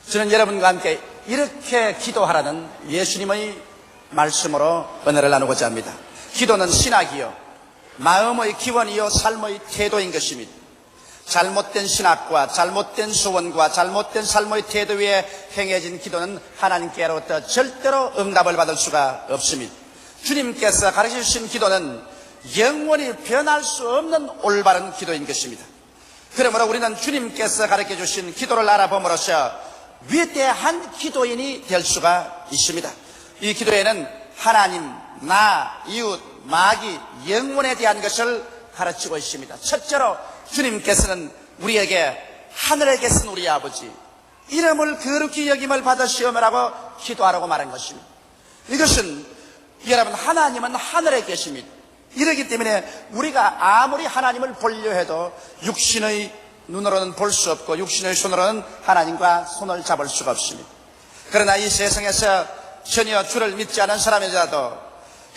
저는 여러분과 함께 이렇게 기도하라는 예수님의 말씀으로 은혜를 나누고자 합니다. 기도는 신학이요, 마음의 기원이요, 삶의 태도인 것입니다. 잘못된 신학과 잘못된 소원과 잘못된 삶의 태도 위에 행해진 기도는 하나님께로부터 절대로 응답을 받을 수가 없습니다. 주님께서 가르쳐주신 기도는 영원히 변할 수 없는 올바른 기도인 것입니다. 그러므로 우리는 주님께서 가르쳐주신 기도를 알아봄으로써 위대한 기도인이 될 수가 있습니다. 이 기도에는 하나님, 나, 이웃, 마귀, 영혼에 대한 것을 가르치고 있습니다. 첫째로 주님께서는 우리에게 하늘에 계신 우리 아버지, 이름을 거룩히 여김을 받으시오라고 기도하라고 말한 것입니다. 이것은 여러분, 하나님은 하늘에 계십니다. 이러기 때문에 우리가 아무리 하나님을 보려 해도 육신의 눈으로는 볼 수 없고 육신의 손으로는 하나님과 손을 잡을 수가 없습니다. 그러나 이 세상에서 전혀 주를 믿지 않은 사람이라도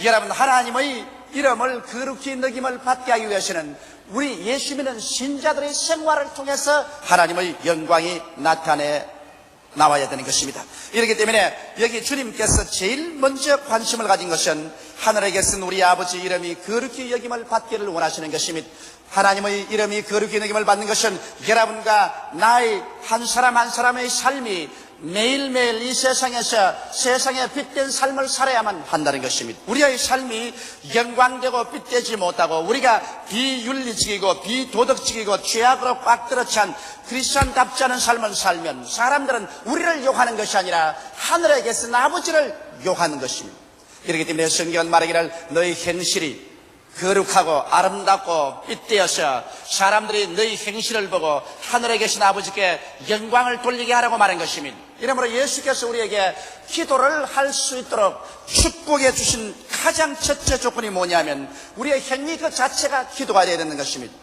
여러분, 하나님의 이름을 거룩히 여김을 받게 하기 위해서는 우리 예수 믿는 신자들의 생활을 통해서 하나님의 영광이 나와야 되는 것입니다. 이렇기 때문에 여기 주님께서 제일 먼저 관심을 가진 것은 하늘에 계신 우리 아버지 이름이 거룩히 여김을 받기를 원하시는 것입니다. 하나님의 이름이 거룩히 여김을 받는 것은 여러분과 나의 한 사람 한 사람의 삶이 매일매일 이 세상에서 세상에 빛된 삶을 살아야만 한다는 것입니다. 우리의 삶이 영광되고 빛되지 못하고 우리가 비윤리적이고 비도덕적이고 죄악으로 꽉 들어찬 크리스천답지 않은 삶을 살면 사람들은 우리를 욕하는 것이 아니라 하늘에 계신 아버지를 욕하는 것입니다. 그렇기 때문에 성경은 말하기를 너희 행실이 거룩하고 아름답고 빛되어서 사람들이 너희 행실을 보고 하늘에 계신 아버지께 영광을 돌리게 하라고 말한 것입니다. 이러므로 예수께서 우리에게 기도를 할 수 있도록 축복해 주신 가장 첫째 조건이 뭐냐면 우리의 행위 그 자체가 기도가 되어야 되는 것입니다.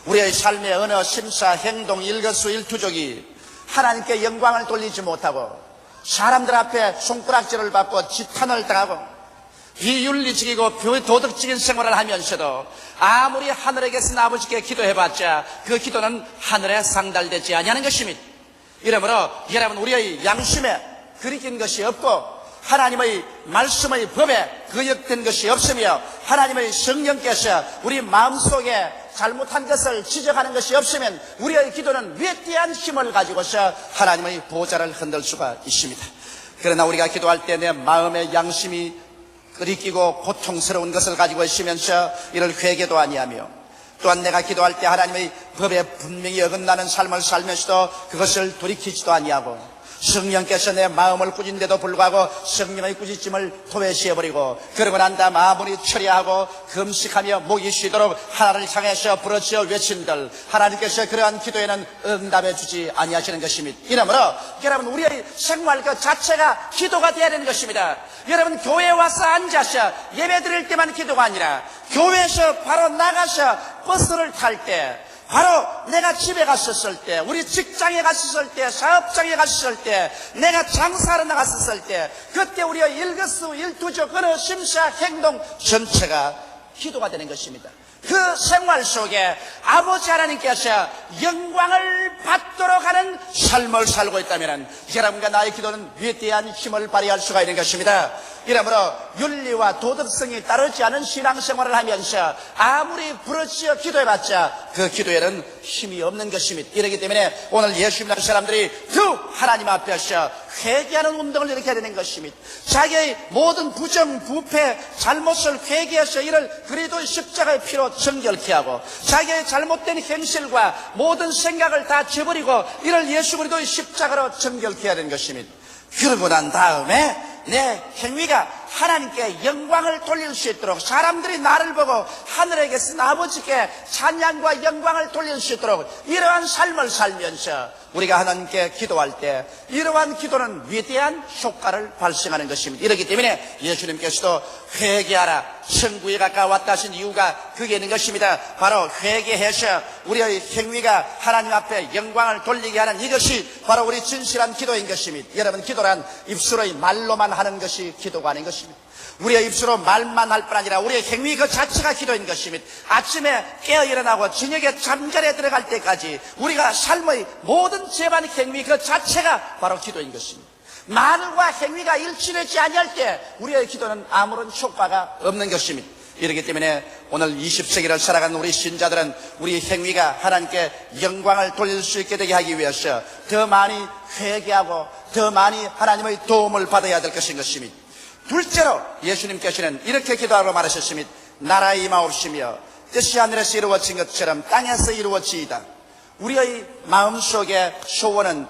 우리의 삶의 언어, 심사, 행동, 일거수일투족이 하나님께 영광을 돌리지 못하고 사람들 앞에 손가락질을 받고 지탄을 당하고 비윤리적이고 비도덕적인 생활을 하면서도 아무리 하늘에 계신 아버지께 기도해봤자 그 기도는 하늘에 상달되지 아니하는 것입니다. 이러므로 여러분, 우리의 양심에 그리긴 것이 없고 하나님의 말씀의 법에 거역된 것이 없으며 하나님의 성령께서 우리 마음속에 잘못한 것을 지적하는 것이 없으면 우리의 기도는 위대한 힘을 가지고서 하나님의 보좌를 흔들 수가 있습니다. 그러나 우리가 기도할 때 내 마음의 양심이 끓이끼고 고통스러운 것을 가지고 있으면서 이를 회개도 아니하며 또한 내가 기도할 때 하나님의 법에 분명히 어긋나는 삶을 살면서도 그것을 돌이키지도 아니하고 성령께서 내 마음을 꾸진데도 불구하고 성령의 꾸짖음을 토해시해버리고 그러고 난 다음 아무리 처리하고 금식하며 목이 쉬도록 하나님을 향해서 부르짖어 외친들 하나님께서 그러한 기도에는 응답해 주지 아니하시는 것입니다. 이러므로 여러분, 우리의 생활 그 자체가 기도가 되어야 되는 것입니다. 여러분, 교회에 와서 앉아서 예배 드릴 때만 기도가 아니라 교회에서 바로 나가서 버스를 탈 때, 바로 내가 집에 갔었을 때, 우리 직장에 갔었을 때, 사업장에 갔었을 때, 내가 장사하러 나갔었을 때, 그때 우리의 일거수일투족 언어, 심사, 행동 전체가 기도가 되는 것입니다. 그 생활 속에 아버지 하나님께서 영광을 받도록 하는 삶을 살고 있다면 여러분과 나의 기도는 위대한 힘을 발휘할 수가 있는 것입니다. 이러므로 윤리와 도덕성이 따르지 않은 신앙생활을 하면서 아무리 부르짖어 기도해봤자 그 기도에는 힘이 없는 것입니다. 이렇기 때문에 오늘 예수 믿는 사람들이 더 하나님 앞에서 회개하는 운동을 일으켜야 되는 것입니다. 자기의 모든 부정, 부패, 잘못을 회개해서 이를 그리스도의 십자가의 피로 정결케 하고 자기의 잘못된 행실과 모든 생각을 다 저버리고 이를 예수 그리스도의 십자가로 정결케 해야 되는 것입니다. 그러고 난 다음에 내 행위가 하나님께 영광을 돌릴 수 있도록 사람들이 나를 보고 하늘에 계신 아버지께 찬양과 영광을 돌릴 수 있도록 이러한 삶을 살면서 우리가 하나님께 기도할 때 이러한 기도는 위대한 효과를 발생하는 것입니다. 이렇기 때문에 예수님께서도 회개하라, 천국에 가까웠다 하신 이유가 그게 있는 것입니다. 바로 회개해서 우리의 행위가 하나님 앞에 영광을 돌리게 하는 이것이 바로 우리 진실한 기도인 것입니다. 여러분, 기도란 입술의 말로만 하는 것이 기도가 아닌 것입니다. 것입니다. 우리의 입술로 말만 할 뿐 아니라 우리의 행위 그 자체가 기도인 것입니다. 아침에 깨어 일어나고 저녁에 잠자리에 들어갈 때까지 우리가 삶의 모든 재반 행위 그 자체가 바로 기도인 것입니다. 말과 행위가 일치되지 아니할 때 우리의 기도는 아무런 효과가 없는 것입니다. 이렇기 때문에 오늘 20세기를 살아가는 우리 신자들은 우리 행위가 하나님께 영광을 돌릴 수 있게 되게 하기 위해서 더 많이 회개하고 더 많이 하나님의 도움을 받아야 될 것인 것입니다. 둘째로 예수님께서는 이렇게 기도하라고 말하셨습니다. 나라의 임하옵시며 뜻이 하늘에서 이루어진 것처럼 땅에서 이루어지이다. 우리의 마음속의 소원은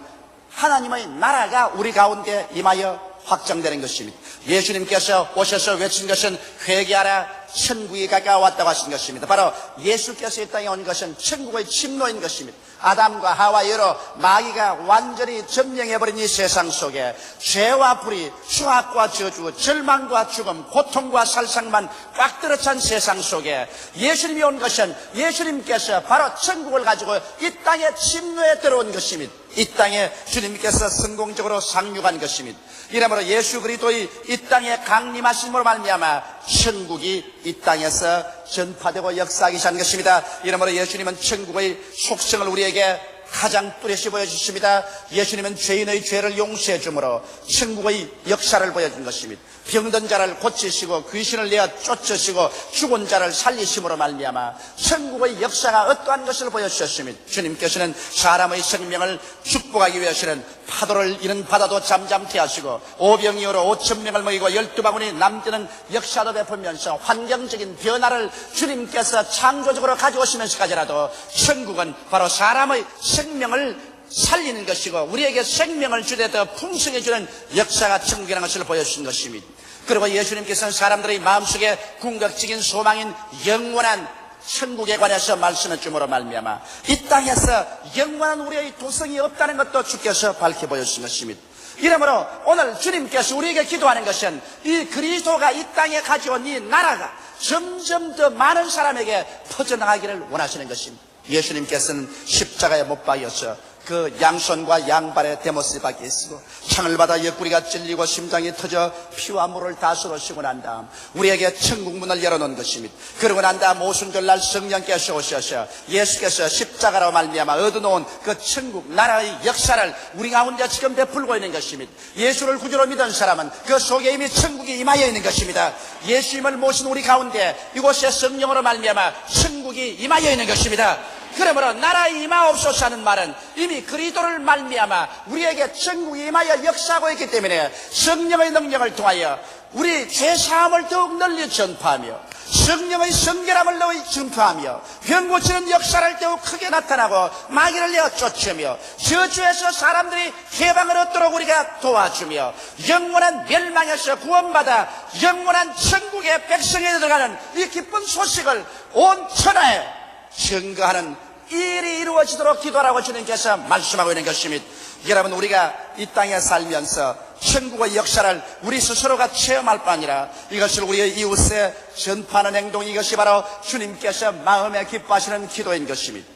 하나님의 나라가 우리 가운데 임하여 확정되는 것입니다. 예수님께서 오셔서 외친 것은 회개하라 천국이 가까워왔다고 하신 것입니다. 바로 예수께서 이 땅에 온 것은 천국의 침노인 것입니다. 아담과 하와이로 마귀가 완전히 점령해버린 이 세상 속에 죄와 불의, 수학과 저주, 절망과 죽음, 고통과 살상만 꽉 들어찬 세상 속에 예수님이 온 것은 예수님께서 바로 천국을 가지고 이 땅에 침노에 들어온 것입니다. 이 땅에 주님께서 성공적으로 상륙한 것입니다. 이러므로 예수 그리스도의 이 땅에 강림하심으로 말미암아 천국이 이 땅에서 전파되고 역사하기 시작한 것입니다. 이러므로 예수님은 천국의 속성을 우리에게 가장 뚜렷이 보여주십니다. 예수님은 죄인의 죄를 용서해 주므로 천국의 역사를 보여준 것입니다. 병든 자를 고치시고 귀신을 내어 쫓으시고 죽은 자를 살리심으로 말미암아 천국의 역사가 어떠한 것을 보여주셨습니다. 주님께서는 사람의 생명을 축복하기 위해서는 파도를 이는 바다도 잠잠케 하시고 오병이어로 5,000명을 먹이고 12바구니 남기는 역사도 베풀면서 환경적인 변화를 주님께서 창조적으로 가져오시면서까지라도 천국은 바로 사람의 생명을 살리는 것이고 우리에게 생명을 주되 더 풍성해 주는 역사가 천국이라는 것을 보여주신 것입니다. 그리고 예수님께서는 사람들의 마음속에 궁극적인 소망인 영원한 천국에 관해서 말씀해 주므로 말미암아 이 땅에서 영원한 우리의 도성이 없다는 것도 주께서 밝혀 보여주신 것입니다. 이러므로 오늘 주님께서 우리에게 기도하는 것은 이 그리스도가 이 땅에 가져온 이 나라가 점점 더 많은 사람에게 퍼져나가기를 원하시는 것입니다. 예수님께서는 십자가에 못 박여서 그 양손과 양발에 대못을 박혀 있고 창을 받아 옆구리가 찔리고 심장이 터져 피와 물을 다 쏟으시고 난 다음 우리에게 천국 문을 열어놓은 것입니다. 그러고 난 다음 오순절날 성령께서 오셔서 예수께서 십자가로 말미암아 얻어놓은 그 천국 나라의 역사를 우리 가운데 지금 베풀고 있는 것입니다. 예수를 구주로 믿은 사람은 그 속에 이미 천국이 임하여 있는 것입니다. 예수님을 모신 우리 가운데 이곳에 성령으로 말미암아 천국이 임하여 있는 것입니다. 그러므로 나라의 임하옵소서 하는 말은 이미 그리스도를 말미암아 우리에게 천국이 임하여 역사하고 있기 때문에 성령의 능력을 통하여 우리 죄사함을 더욱 널리 전파하며 성령의 성결함을 더욱 전파하며 병 고치는 역사를 더욱 크게 나타나고 마귀를 내어 쫓으며 저주에서 사람들이 해방을 얻도록 우리가 도와주며 영원한 멸망에서 구원받아 영원한 천국의 백성에 들어가는 이 기쁜 소식을 온 천하에 증거하는 일이 이루어지도록 기도하라고 주님께서 말씀하고 있는 것입니다. 여러분 우리가 이 땅에 살면서 천국의 역사를 우리 스스로가 체험할 뿐 아니라 이것을 우리의 이웃에 전파하는 행동 이것이 바로 주님께서 마음에 기뻐하시는 기도인 것입니다.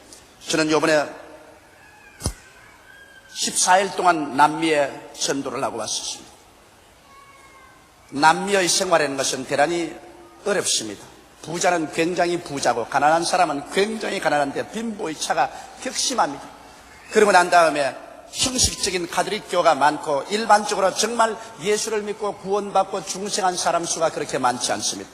저는 이번에 14일 동안 남미에 전도를 하고 왔었습니다. 남미의 생활하는 것은 대단히 어렵습니다. 부자는 굉장히 부자고 가난한 사람은 굉장히 가난한데 빈부의 차가 격심합니다. 그러고 난 다음에 형식적인 가톨릭교가 많고 일반적으로 정말 예수를 믿고 구원받고 중생한 사람 수가 그렇게 많지 않습니다.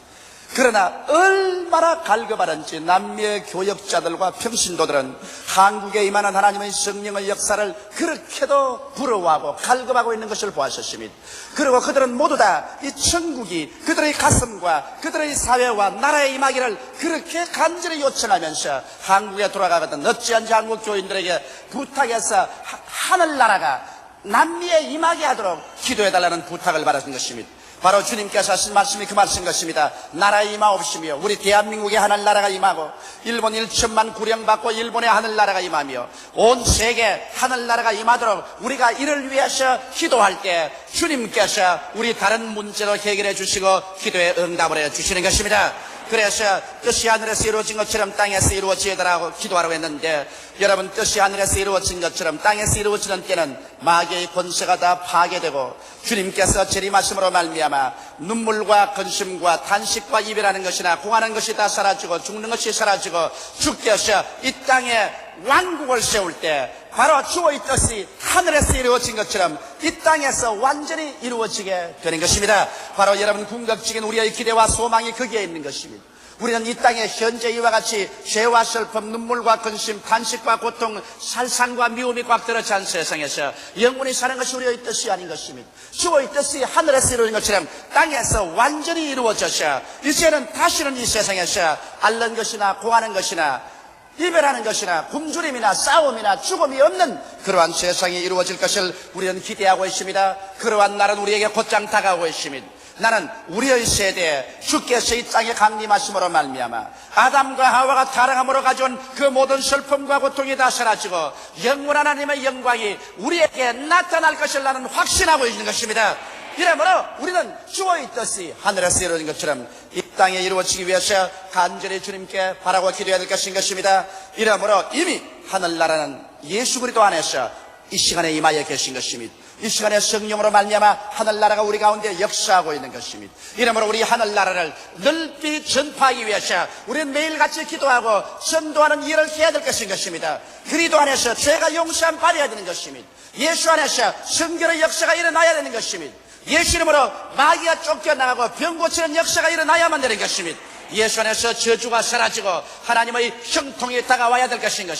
그러나 얼마나 갈급하든지 남미의 교역자들과 평신도들은 한국에 임하는 하나님의 성령의 역사를 그렇게도 부러워하고 갈급하고 있는 것을 보았었습니다. 그리고 그들은 모두 다 이 천국이 그들의 가슴과 그들의 사회와 나라에 임하기를 그렇게 간절히 요청하면서 한국에 돌아가거든 어찌한지 한국 교인들에게 부탁해서 하늘나라가 남미에 임하게 하도록 기도해달라는 부탁을 받았던 것입니다. 바로 주님께서 하신 말씀이 그 말씀인 것입니다. 나라에 임하옵시며 우리 대한민국의 하늘나라가 임하고 일본 1천만 구령받고 일본의 하늘나라가 임하며 온 세계 하늘나라가 임하도록 우리가 이를 위해서 기도할 때 주님께서 우리 다른 문제도 해결해 주시고 기도에 응답을 해 주시는 것입니다. 그래서 뜻이 하늘에서 이루어진 것처럼 땅에서 이루어지더라고 기도하라고 했는데, 여러분, 뜻이 하늘에서 이루어진 것처럼 땅에서 이루어지는 때는 마귀의 권세가 다 파괴되고 주님께서 재림하심으로 말미암아 눈물과 근심과 탄식과 이별하는 것이나 공하는 것이 다 사라지고 죽는 것이 사라지고 주께서 이 땅에 왕국을 세울 때 바로 주의 뜻이 하늘에서 이루어진 것처럼 이 땅에서 완전히 이루어지게 되는 것입니다. 바로 여러분, 궁극적인 우리의 기대와 소망이 거기에 있는 것입니다. 우리는 이 땅에 현재 이와 같이 죄와 슬픔, 눈물과 근심, 탄식과 고통, 살상과 미움이 꽉 들어찬 세상에서 영원히 사는 것이 우리의 뜻이 아닌 것입니다. 주의 뜻이 하늘에서 이루어진 것처럼 땅에서 완전히 이루어져서 이제는 다시는 이 세상에서 앓는 것이나 고하는 것이나 이별하는 것이나 굶주림이나 싸움이나 죽음이 없는 그러한 세상이 이루어질 것을 우리는 기대하고 있습니다. 그러한 날은 우리에게 곧장 다가오고 있습니다. 나는 우리의 세대에 주께서 이 땅에 강림하심으로 말미암아 아담과 하와가 타락함으로 가져온 그 모든 슬픔과 고통이 다 사라지고 영원한 하나님의 영광이 우리에게 나타날 것을 나는 확신하고 있는 것입니다. 이러므로 우리는 주의 뜻이 하늘에서 이루어진 것처럼 이 땅에 이루어지기 위해서 간절히 주님께 바라고 기도해야 될 것입니다. 이러므로 이미 하늘나라는 예수 그리스도 안에서 이 시간에 임하여 계신 것입니다. 이 시간에 성령으로 말미암아 하늘나라가 우리 가운데 역사하고 있는 것입니다. 이러므로 우리 하늘나라를 넓이 전파하기 위해서 우리는 매일같이 기도하고 전도하는 일을 해야 될 것입니다. 그리스도 안에서 죄가 용서함 받아야 되는 것입니다. 예수 안에서 성결의 역사가 일어나야 되는 것입니다. 예수 이름으로 마귀가 쫓겨나가고 병 고치는 역사가 일어나야만 되는 것입니다. 예수 안에서 저주가 사라지고 하나님의 형통이 다가와야 될 것입니다.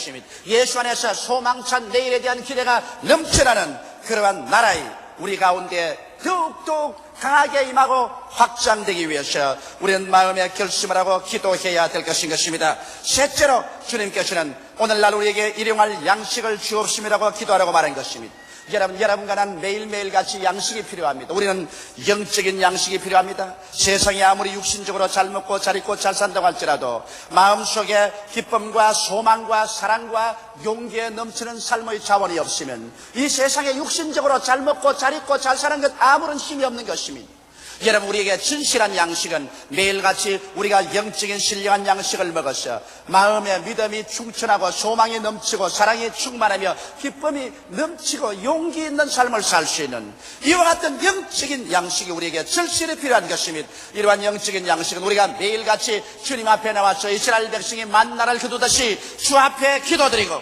예수 안에서 소망찬 내일에 대한 기대가 넘쳐나는 그러한 나라의 우리 가운데 더욱더욱 강하게 임하고 확장되기 위해서 우리는 마음에 결심을 하고 기도해야 될 것입니다. 셋째로 주님께서는 오늘날 우리에게 일용할 양식을 주옵심이라고 기도하라고 말한 것입니다. 여러분과 난 매일매일 같이 양식이 필요합니다. 우리는 영적인 양식이 필요합니다. 세상이 아무리 육신적으로 잘 먹고 잘 입고 잘 산다고 할지라도 마음속에 기쁨과 소망과 사랑과 용기에 넘치는 삶의 자원이 없으면 이 세상에 육신적으로 잘 먹고 잘 입고 잘 사는 것 아무런 힘이 없는 것입니다. 여러분, 우리에게 진실한 양식은 매일같이 우리가 영적인 신령한 양식을 먹어서 마음의 믿음이 충천하고 소망이 넘치고 사랑이 충만하며 기쁨이 넘치고 용기 있는 삶을 살 수 있는 이와 같은 영적인 양식이 우리에게 절실히 필요한 것입니다. 이러한 영적인 양식은 우리가 매일같이 주님 앞에 나와서 이스라엘 백성이 만나를 거두듯이 주 앞에 기도드리고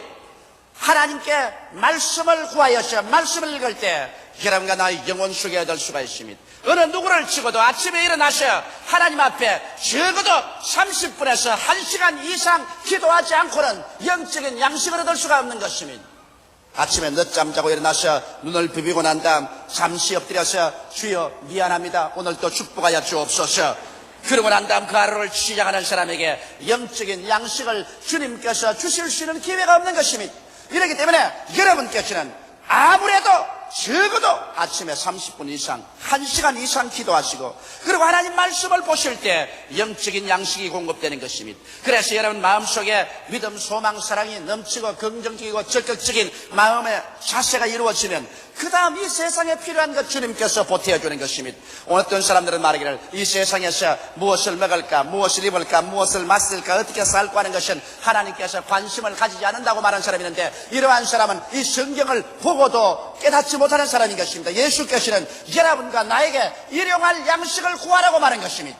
하나님께 말씀을 구하여서 말씀을 읽을 때 여러분과 나의 영혼 속에 될 수가 있습니다. 어느 누구를 치고도 아침에 일어나셔 하나님 앞에 적어도 30분에서 1시간 이상 기도하지 않고는 영적인 양식을 얻을 수가 없는 것입니다. 아침에 늦잠 자고 일어나셔 눈을 비비고 난 다음 잠시 엎드려서 주여 미안합니다, 오늘 또 축복하여 주옵소서. 그러고 난 다음 그 하루를 시작하는 사람에게 영적인 양식을 주님께서 주실 수 있는 기회가 없는 것입니다. 이렇기 때문에 여러분께서는 아무래도 적어도 아침에 30분 이상 1시간 이상 기도하시고 그리고 하나님 말씀을 보실 때 영적인 양식이 공급되는 것입니다. 그래서 여러분 마음속에 믿음, 소망, 사랑이 넘치고 긍정적이고 적극적인 마음의 자세가 이루어지면 그 다음 이 세상에 필요한 것 주님께서 보태어주는 것입니다. 어떤 사람들은 말하기를 이 세상에서 무엇을 먹을까, 무엇을 입을까, 무엇을 마실까, 어떻게 살까 하는 것은 하나님께서 관심을 가지지 않는다고 말하는 사람이 있는데 이러한 사람은 이 성경을 보고도 깨닫지 못하는 사람인 것입니다. 예수께서는 여러분과 나에게 일용할 양식을 구하라고 말한 것입니다.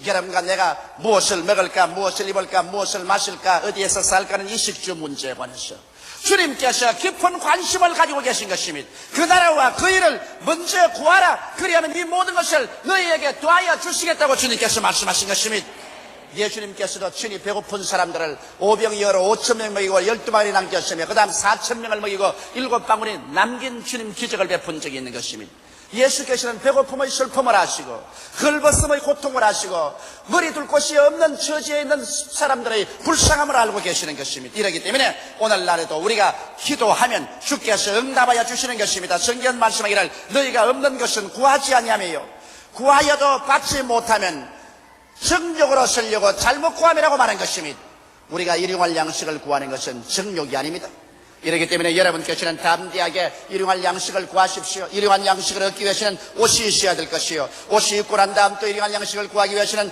여러분과 내가 무엇을 먹을까, 무엇을 입을까, 무엇을 마실까, 어디에서 살까는 이 식주 문제에 관해서 주님께서 깊은 관심을 가지고 계신 것입니다. 그 나라와 그 일을 먼저 구하라. 그리하면 이 모든 것을 너희에게 더하여 주시겠다고 주님께서 말씀하신 것입니다. 예수님께서도 친히 배고픈 사람들을 5병이어로 5,000명 먹이고 12마리 남겼으며 그 다음 4,000명을 먹이고 7방울이 남긴 주님 기적을 베푼 적이 있는 것입니다. 예수께서는 배고픔의 슬픔을 아시고 헐벗음의 고통을 아시고 머리 둘 곳이 없는 처지에 있는 사람들의 불쌍함을 알고 계시는 것입니다. 이렇기 때문에 오늘날에도 우리가 기도하면 주께서 응답하여 주시는 것입니다. 성경 말씀하기를 너희가 없는 것은 구하지 아니하며요 구하여도 받지 못하면 정욕으로 쓰려고 잘못 구함이라고 말한 것입니다. 우리가 일용할 양식을 구하는 것은 정욕이 아닙니다. 이렇기 때문에 여러분께서는 담대하게 일용할 양식을 구하십시오. 일용할 양식을 얻기 위해서는 옷이 있어야 될 것이요 옷이 입고 난 다음 또 일용할 양식을 구하기 위해서는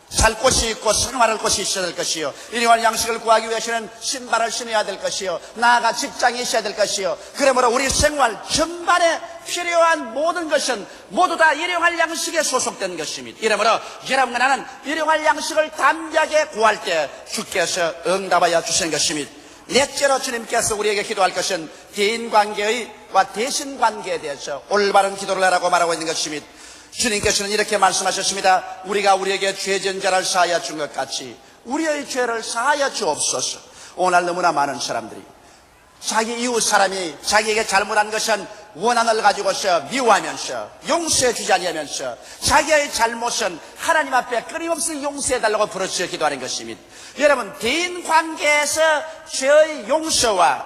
살 곳이 있고 생활할 곳이 있어야 될 것이요, 일용할 양식을 구하기 위해서는 신발을 신어야 될 것이요, 나아가 직장이 있어야 될 것이요, 그러므로 우리 생활 전반에 필요한 모든 것은 모두 다 일용할 양식에 소속된 것입니다. 이러므로 여러분과 나는 일용할 양식을 담대하게 구할 때 주께서 응답하여 주시는 것입니다. 넷째로 주님께서 우리에게 기도할 것은 대인관계와 대신관계에 대해서 올바른 기도를 하라고 말하고 있는 것입니다. 주님께서는 이렇게 말씀하셨습니다. 우리가 우리에게 죄 지은 자를 사하여 준 것 같이 우리의 죄를 사하여 주옵소서. 오늘 너무나 많은 사람들이 자기 이웃 사람이 자기에게 잘못한 것은 원한을 가지고서 미워하면서 용서해 주지 아니하면서 자기의 잘못은 하나님 앞에 끊임없이 용서해달라고 부르짖어 기도하는 것입니다. 여러분, 대인관계에서 죄의 용서와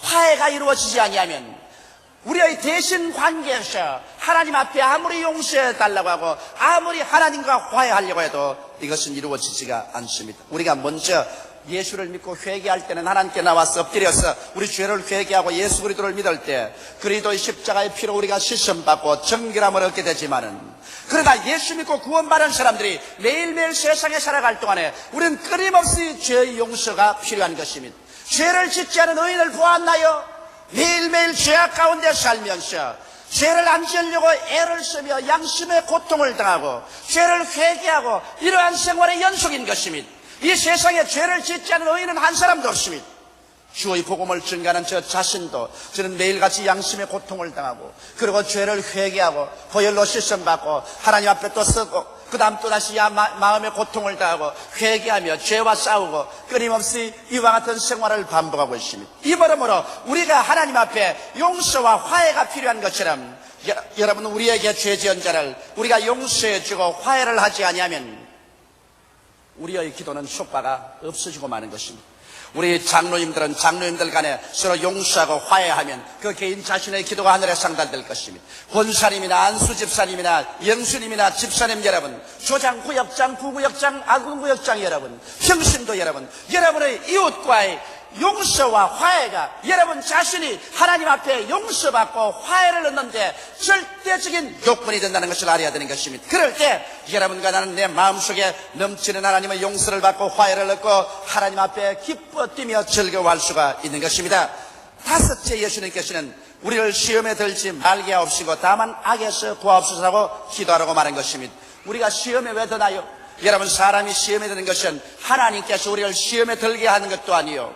화해가 이루어지지 아니하면 우리의 대신 관계에서 하나님 앞에 아무리 용서해달라고 하고 아무리 하나님과 화해하려고 해도 이것은 이루어지지가 않습니다. 우리가 먼저 예수를 믿고 회개할 때는 하나님께 나와서 엎드려서 우리 죄를 회개하고 예수 그리스도를 믿을 때 그리스도의 십자가의 피로 우리가 씻음받고 정결함을 얻게 되지만은, 그러나 예수 믿고 구원받은 사람들이 매일매일 세상에 살아갈 동안에 우리는 끊임없이 죄의 용서가 필요한 것입니다. 죄를 짓지 않은 의인을 보았나요? 매일매일 죄악 가운데 살면서 죄를 안 지으려고 애를 쓰며 양심의 고통을 당하고 죄를 회개하고 이러한 생활의 연속인 것입니다. 이 세상에 죄를 짓지 않은 의인은 한 사람도 없습니다. 주의 복음을 증거하는 저 자신도 저는 매일같이 양심의 고통을 당하고 그리고 죄를 회개하고 보혈로 씻음받고 하나님 앞에 또 서고 그 다음 또다시 마음의 고통을 당하고 회개하며 죄와 싸우고 끊임없이 이와 같은 생활을 반복하고 있습니다. 이러므로 우리가 하나님 앞에 용서와 화해가 필요한 것처럼 여러분, 우리에게 죄 지은 자를 우리가 용서해주고 화해를 하지 아니하면 우리의 기도는 효과가 없어지고 마는 것입니다. 우리 장로님들은 장로님들 간에 서로 용서하고 화해하면 그 개인 자신의 기도가 하늘에 상달될 것입니다. 권사님이나 안수집사님이나 영수님이나 집사님 여러분, 조장, 구역장, 부구역장, 아군구역장 여러분, 평신도 여러분, 여러분의 이웃과의 용서와 화해가 여러분 자신이 하나님 앞에 용서받고 화해를 얻는데 절대적인 요건이 된다는 것을 알아야 되는 것입니다. 그럴 때 여러분과 나는 내 마음속에 넘치는 하나님의 용서를 받고 화해를 얻고 하나님 앞에 기뻐 뛰며 즐거워할 수가 있는 것입니다. 다섯째, 예수님께서는 우리를 시험에 들지 말게 하옵시고 다만 악에서 구하옵소서라고 기도하라고 말한 것입니다. 우리가 시험에 왜 드나요? 여러분, 사람이 시험에 드는 것은 하나님께서 우리를 시험에 들게 하는 것도 아니요,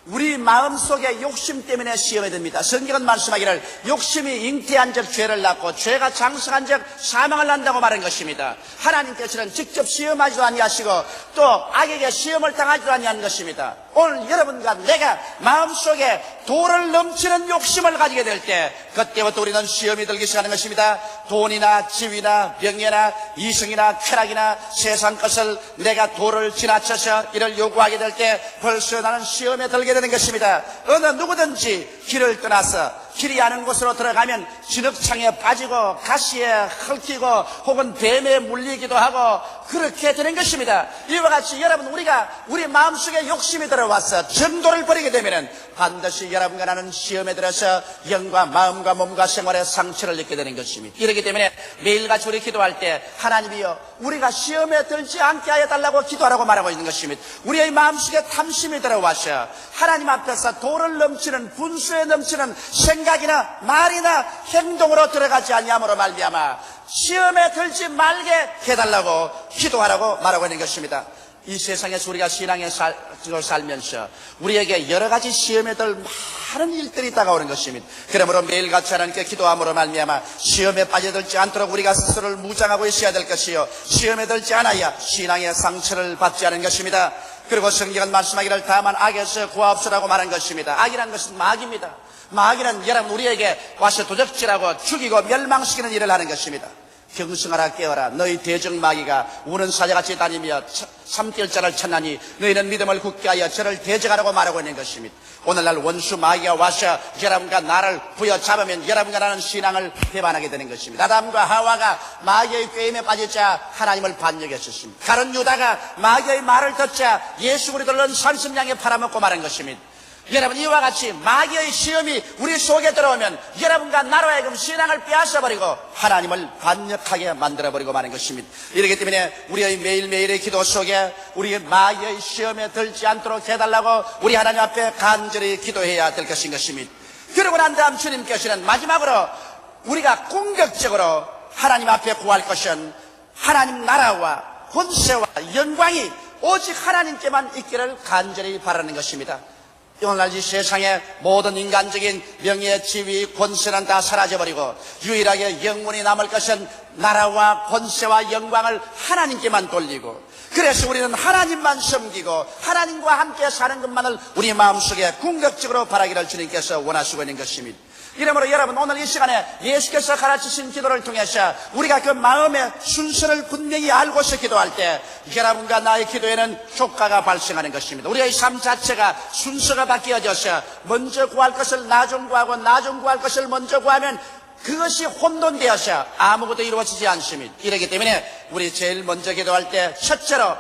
우리 마음속에 욕심 때문에 시험에 듭니다. 성경은 말씀하기를 욕심이 잉태한 적 죄를 낳고 죄가 장성한 적 사망을 낳는다고 말한 것입니다. 하나님께서는 직접 시험하지도 아니하시고 또 악에게 시험을 당하지도 아니하는 것입니다. 오늘 여러분과 내가 마음속에 돌을 넘치는 욕심을 가지게 될 때 그때부터 우리는 시험이 들기 시작하는 것입니다. 돈이나 지위나 명예나 이성이나 쾌락이나 세상 것을 내가 돌을 지나쳐서 이를 요구하게 될 때 벌써 나는 시험에 들게 되는 것입니다. 어느 누구든지 길을 떠나서 길이 아는 곳으로 들어가면 진흙창에 빠지고 가시에 헐키고 혹은 뱀에 물리기도 하고 그렇게 되는 것입니다. 이와 같이 여러분, 우리가 우리 마음속에 욕심이 들어와서 정도를 버리게 되면 반드시 여러분과 나는 시험에 들어서 영과 마음과 몸과 생활에 상처를 입게 되는 것입니다. 이렇기 때문에 매일같이 우리 기도할 때 하나님이여 우리가 시험에 들지 않게 하여 달라고 기도하라고 말하고 있는 것입니다. 우리의 마음속에 탐심이 들어와서 하나님 앞에서 돌을 넘치는 분수에 넘치는 생각이나 말이나 행동으로 들어가지 아니함으로 말미암아 시험에 들지 말게 해달라고 기도하라고 말하고 있는 것입니다. 이 세상에서 우리가 신앙의 삶을 살면서 우리에게 여러 가지 시험에 들 많은 일들이 다가오는 것입니다. 그러므로 매일같이 하나님께 기도함으로 말미암아 시험에 빠져들지 않도록 우리가 스스로를 무장하고 있어야 될 것이요, 시험에 들지 않아야 신앙의 상처를 받지 않은 것입니다. 그리고 성경은 말씀하기를 다만 악에서 구하옵소서라고 말한 것입니다. 악이란 것은 마귀입니다. 마귀는 여러분 우리에게 와서 도적질하고 죽이고 멸망시키는 일을 하는 것입니다. 경승하라 깨어라, 너희 대적 마귀가 우는 사자같이 다니며 삼킬자를 찾나니 너희는 믿음을 굳게 하여 저를 대적하라고 말하고 있는 것입니다. 오늘날 원수 마귀가 와서 여러분과 나를 부여잡으면 여러분과 나는 신앙을 배반하게 되는 것입니다. 아담과 하와가 마귀의 꾀임에 빠지자 하나님을 반역했었습니다. 가룟 유다가 마귀의 말을 듣자 예수 그리스도를 30냥에 팔아먹고 말한 것입니다. 여러분, 이와 같이 마귀의 시험이 우리 속에 들어오면 여러분과 나로 하여금 신앙을 빼앗아버리고 하나님을 반역하게 만들어버리고 마는 것입니다. 이렇기 때문에 우리의 매일매일의 기도 속에 우리 마귀의 시험에 들지 않도록 해달라고 우리 하나님 앞에 간절히 기도해야 될 것인 것입니다. 그러고 난 다음 주님께서는 마지막으로 우리가 공격적으로 하나님 앞에 구할 것은 하나님 나라와 권세와 영광이 오직 하나님께만 있기를 간절히 바라는 것입니다. 오늘날 이 세상의 모든 인간적인 명예, 지위, 권세는 다 사라져버리고 유일하게 영원히 남을 것은 나라와 권세와 영광을 하나님께만 돌리고, 그래서 우리는 하나님만 섬기고 하나님과 함께 사는 것만을 우리 마음속에 궁극적으로 바라기를 주님께서 원하시고 있는 것입니다. 이러므로 여러분, 오늘 이 시간에 예수께서 가르치신 기도를 통해서 우리가 그 마음의 순서를 분명히 알고서 기도할 때 여러분과 나의 기도에는 효과가 발생하는 것입니다. 우리의 삶 자체가 순서가 바뀌어져서 먼저 구할 것을 나중 구하고 나중 구할 것을 먼저 구하면 그것이 혼돈되어서 아무것도 이루어지지 않습니다. 이렇기 때문에 우리 제일 먼저 기도할 때 첫째로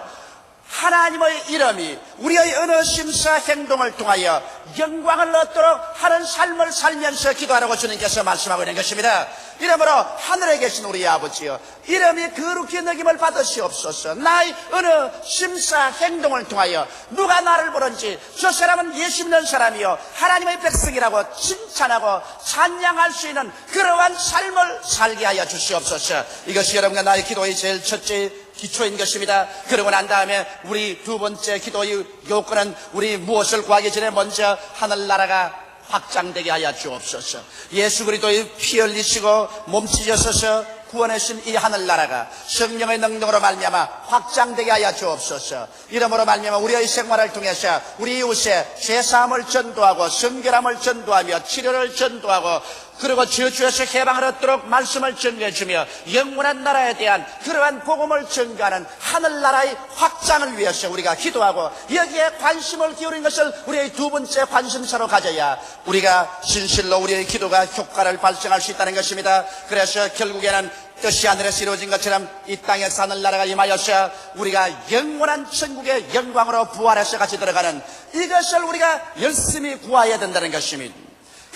하나님의 이름이 우리의 어느 심사 행동을 통하여 영광을 얻도록 하는 삶을 살면서 기도하라고 주님께서 말씀하고 있는 것입니다. 이러므로 하늘에 계신 우리 아버지여, 이름이 거룩히 여김을 받으시옵소서. 나의 어느 심사 행동을 통하여 누가 나를 보는지 저 사람은 예수 믿는 사람이요 하나님의 백성이라고 칭찬하고 찬양할 수 있는 그러한 삶을 살게 하여 주시옵소서. 이것이 여러분과 나의 기도의 제일 첫째 기초인 것입니다. 그러고 난 다음에 우리 두 번째 기도의 요건은 우리 무엇을 구하기 전에 먼저 하늘나라가 확장되게 하여 주옵소서. 예수 그리스도의 피 흘리시고 몸 찢어서서 구원하신 이 하늘나라가 성령의 능력으로 말미암아 확장되게 하여 주옵소서. 이러므로 말미암아 우리의 생활을 통해서 우리 이웃에 죄사함을 전도하고 성결함을 전도하며 치료를 전도하고 그리고 저주에서 해방을 얻도록 말씀을 전해주며 영원한 나라에 대한 그러한 복음을 전가하는 하늘나라의 확장을 위해서 우리가 기도하고 여기에 관심을 기울인 것을 우리의 두 번째 관심사로 가져야 우리가 진실로 우리의 기도가 효과를 발생할 수 있다는 것입니다. 그래서 결국에는 뜻이 하늘에서 이루어진 것처럼 이 땅에서 하늘나라가 임하여서 우리가 영원한 천국의 영광으로 부활해서 같이 들어가는 이것을 우리가 열심히 구해야 된다는 것입니다.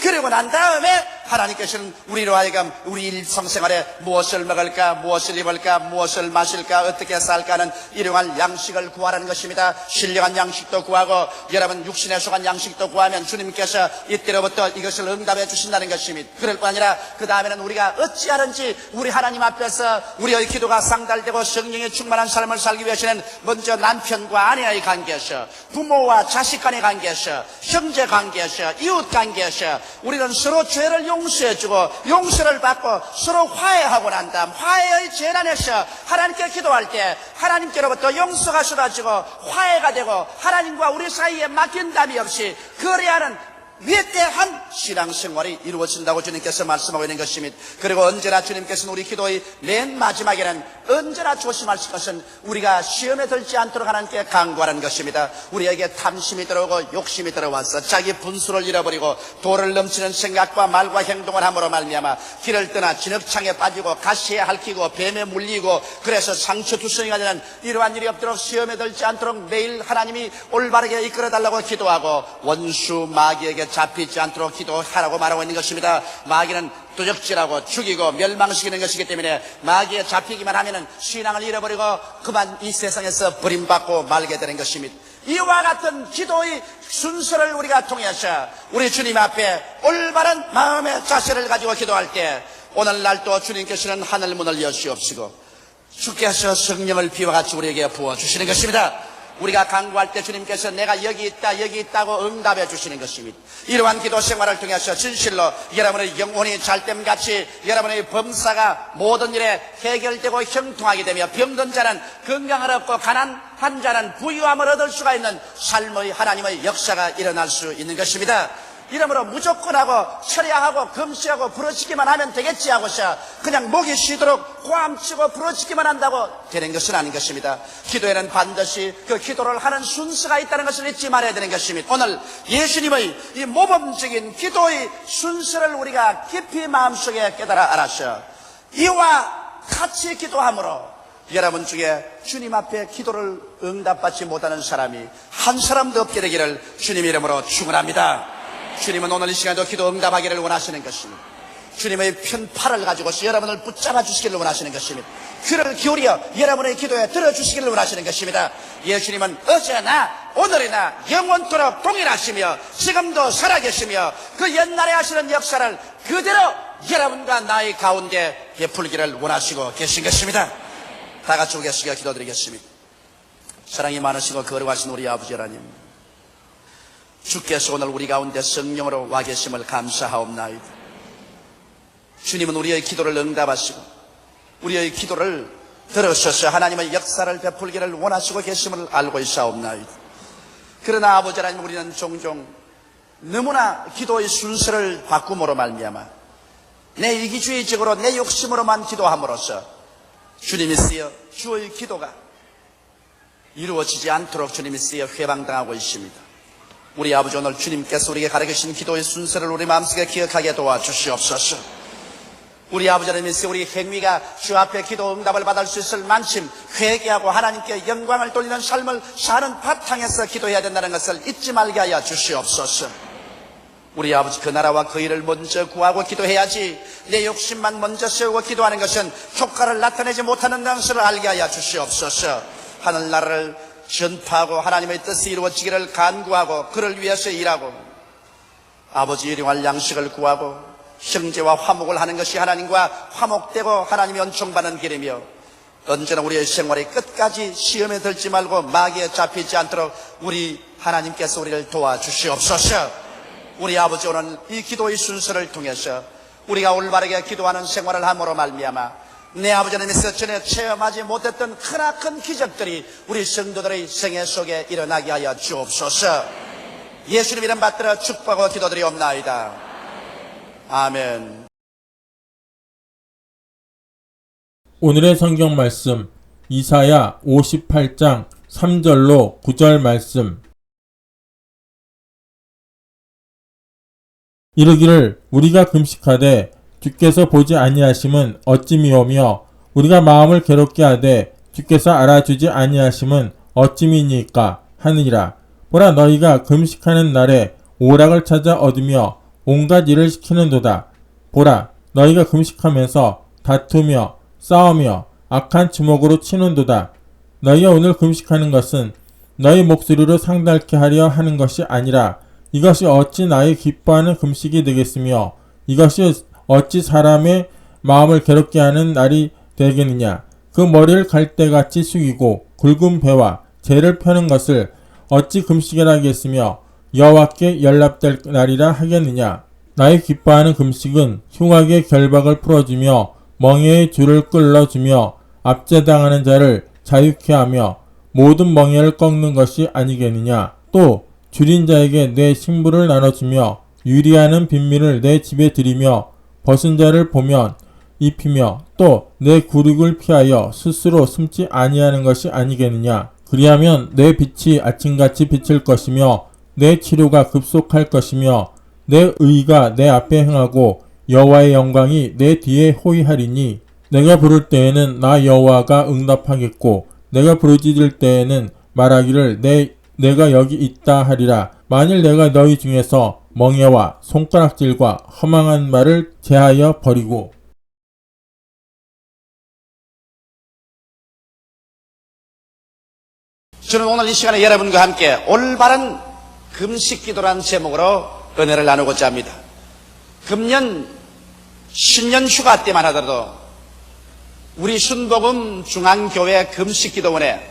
그리고 난 다음에 하나님께서는 우리로 하여금 우리 일상생활에 무엇을 먹을까, 무엇을 입을까, 무엇을 마실까, 어떻게 살까 하는 일용할 양식을 구하라는 것입니다. 신령한 양식도 구하고 여러분 육신에 속한 양식도 구하면 주님께서 이때로부터 이것을 응답해 주신다는 것입니다. 그럴 뿐 아니라 그 다음에는 우리가 어찌하든지 우리 하나님 앞에서 우리의 기도가 상달되고 성령의 충만한 삶을 살기 위해서는 먼저 남편과 아내의 관계에서, 부모와 자식 간의 관계에서, 형제 관계에서, 이웃 관계에서 우리는 서로 죄를 용서해주고 용서를 받고 서로 화해하고 난 다음 화해의 재단에서 하나님께 기도할 때 하나님께로부터 용서가 쏟아지고 화해가 되고 하나님과 우리 사이에 막힌담이 없이 거래하는 위대한 신앙생활이 이루어진다고 주님께서 말씀하고 있는 것입니다. 그리고 언제나 주님께서는 우리 기도의 맨 마지막에는 언제나 조심할 것은 우리가 시험에 들지 않도록 하나님께 간구하는 것입니다. 우리에게 탐심이 들어오고 욕심이 들어와서 자기 분수를 잃어버리고 도를 넘치는 생각과 말과 행동을 함으로 말미암아 길을 떠나 진흙창에 빠지고 가시에 핥히고 뱀에 물리고 그래서 상처투성이가 되는 이러한 일이 없도록 시험에 들지 않도록 매일 하나님이 올바르게 이끌어달라고 기도하고 원수 마귀에게 잡히지 않도록 기도하라고 말하고 있는 것입니다. 마귀는 도적질하고 죽이고 멸망시키는 것이기 때문에 마귀에 잡히기만 하면은 신앙을 잃어버리고 그만 이 세상에서 버림받고 말게 되는 것입니다. 이와 같은 기도의 순서를 우리가 통해서 우리 주님 앞에 올바른 마음의 자세를 가지고 기도할 때 오늘날 또 주님께서는 하늘문을 여시옵시고 주께서 성령을 비와 같이 우리에게 부어주시는 것입니다. 우리가 간구할 때 주님께서 내가 여기 있다 여기 있다고 응답해 주시는 것입니다. 이러한 기도 생활을 통해서 진실로 여러분의 영혼이 잘됨같이 여러분의 범사가 모든 일에 해결되고 형통하게 되며 병든 자는 건강을 얻고 가난한 자는 부유함을 얻을 수가 있는 삶의 하나님의 역사가 일어날 수 있는 것입니다. 이러므로 무조건 하고 철야하고 금시하고 부러지기만 하면 되겠지 하고서 그냥 목이 쉬도록 고함치고 부러지기만 한다고 되는 것은 아닌 것입니다. 기도에는 반드시 그 기도를 하는 순서가 있다는 것을 잊지 말아야 되는 것입니다. 오늘 예수님의 이 모범적인 기도의 순서를 우리가 깊이 마음속에 깨달아 알아서 이와 같이 기도함으로 여러분 중에 주님 앞에 기도를 응답받지 못하는 사람이 한 사람도 없게 되기를 주님 이름으로 축원합니다. 주님은 오늘 이 시간에도 기도 응답하기를 원하시는 것입니다. 주님의 편팔을 가지고서 여러분을 붙잡아 주시기를 원하시는 것입니다. 귀를 기울여 여러분의 기도에 들어주시기를 원하시는 것입니다. 예수님은 어제나 오늘이나 영원토록 동일하시며 지금도 살아계시며 그 옛날에 하시는 역사를 그대로 여러분과 나의 가운데 베풀기를 원하시고 계신 것입니다. 다 같이 우리 계시게 기도드리겠습니다. 사랑이 많으시고 거룩하신 우리 아버지 하나님, 주께서 오늘 우리 가운데 성령으로 와 계심을 감사하옵나이다. 주님은 우리의 기도를 응답하시고 우리의 기도를 들으셔서 하나님의 역사를 베풀기를 원하시고 계심을 알고 있사옵나이다. 그러나 아버지 하나님, 우리는 종종 너무나 기도의 순서를 바꿈으로 말미암아 내 이기주의적으로 내 욕심으로만 기도함으로써 주님이 쓰여 주의 기도가 이루어지지 않도록 주님이 쓰여 회방당하고 있습니다. 우리 아버지, 오늘 주님께서 우리에게 가르치신 기도의 순서를 우리 마음속에 기억하게 도와주시옵소서. 우리 아버지 하나님께서 우리 행위가 주 앞에 기도 응답을 받을 수 있을 만큼 회개하고 하나님께 영광을 돌리는 삶을 사는 바탕에서 기도해야 된다는 것을 잊지 말게 하여 주시옵소서. 우리 아버지, 그 나라와 그 일을 먼저 구하고 기도해야지 내 욕심만 먼저 세우고 기도하는 것은 효과를 나타내지 못하는 것을 알게 하여 주시옵소서. 하늘나라를 전파하고 하나님의 뜻이 이루어지기를 간구하고 그를 위해서 일하고 아버지 일용할 양식을 구하고 형제와 화목을 하는 것이 하나님과 화목되고 하나님이 은총받는 길이며, 언제나 우리의 생활이 끝까지 시험에 들지 말고 마귀에 잡히지 않도록 우리 하나님께서 우리를 도와주시옵소서. 우리 아버지, 오늘 이 기도의 순서를 통해서 우리가 올바르게 기도하는 생활을 함으로 말미암아 내 아버지 하나님께서 전에 체험하지 못했던 크나큰 기적들이 우리 성도들의 생애 속에 일어나게 하여 주옵소서. 예수님 이름 받들어 축복하고 기도드리옵나이다. 아멘. 오늘의 성경 말씀 이사야 58장 3절로 9절 말씀. 이르기를 우리가 금식하되 주께서 보지 아니하심은 어찌미오며 우리가 마음을 괴롭게 하되 주께서 알아주지 아니하심은 어찌미니까 하느니라. 보라, 너희가 금식하는 날에 오락을 찾아 얻으며 온갖 일을 시키는도다. 보라, 너희가 금식하면서 다투며 싸우며 악한 주먹으로 치는도다. 너희가 오늘 금식하는 것은 너희 목소리로 상달케 하려 하는 것이 아니라 이것이 어찌 나의 기뻐하는 금식이 되겠으며 이것이 어찌 사람의 마음을 괴롭게 하는 날이 되겠느냐. 그 머리를 갈대같이 숙이고 굵은 배와 재를 펴는 것을 어찌 금식이라 하겠으며 여호와께 연락될 날이라 하겠느냐. 나의 기뻐하는 금식은 흉악의 결박을 풀어주며 멍에의 줄을 끌어주며 압제당하는 자를 자유케 하며 모든 멍에를 꺾는 것이 아니겠느냐. 또 줄인 자에게 내 식물을 나눠주며 유리하는 빈민을 내 집에 들이며 벗은 자를 보면 입히며 또 내 굴욕을 피하여 스스로 숨지 아니하는 것이 아니겠느냐. 그리하면 내 빛이 아침같이 비칠 것이며 내 치료가 급속할 것이며 내 의가 내 앞에 행하고 여호와의 영광이 내 뒤에 호위하리니, 내가 부를 때에는 나 여호와가 응답하겠고 내가 부르짖을 때에는 말하기를 내가 여기 있다 하리라. 만일 내가 너희 중에서 멍에와 손가락질과 허망한 말을 제하여 버리고 저는 오늘 이 시간에 여러분과 함께 올바른 금식 기도라는 제목으로 은혜를 나누고자 합니다. 금년 신년 휴가 때만 하더라도 우리 순복음 중앙교회 금식기도원에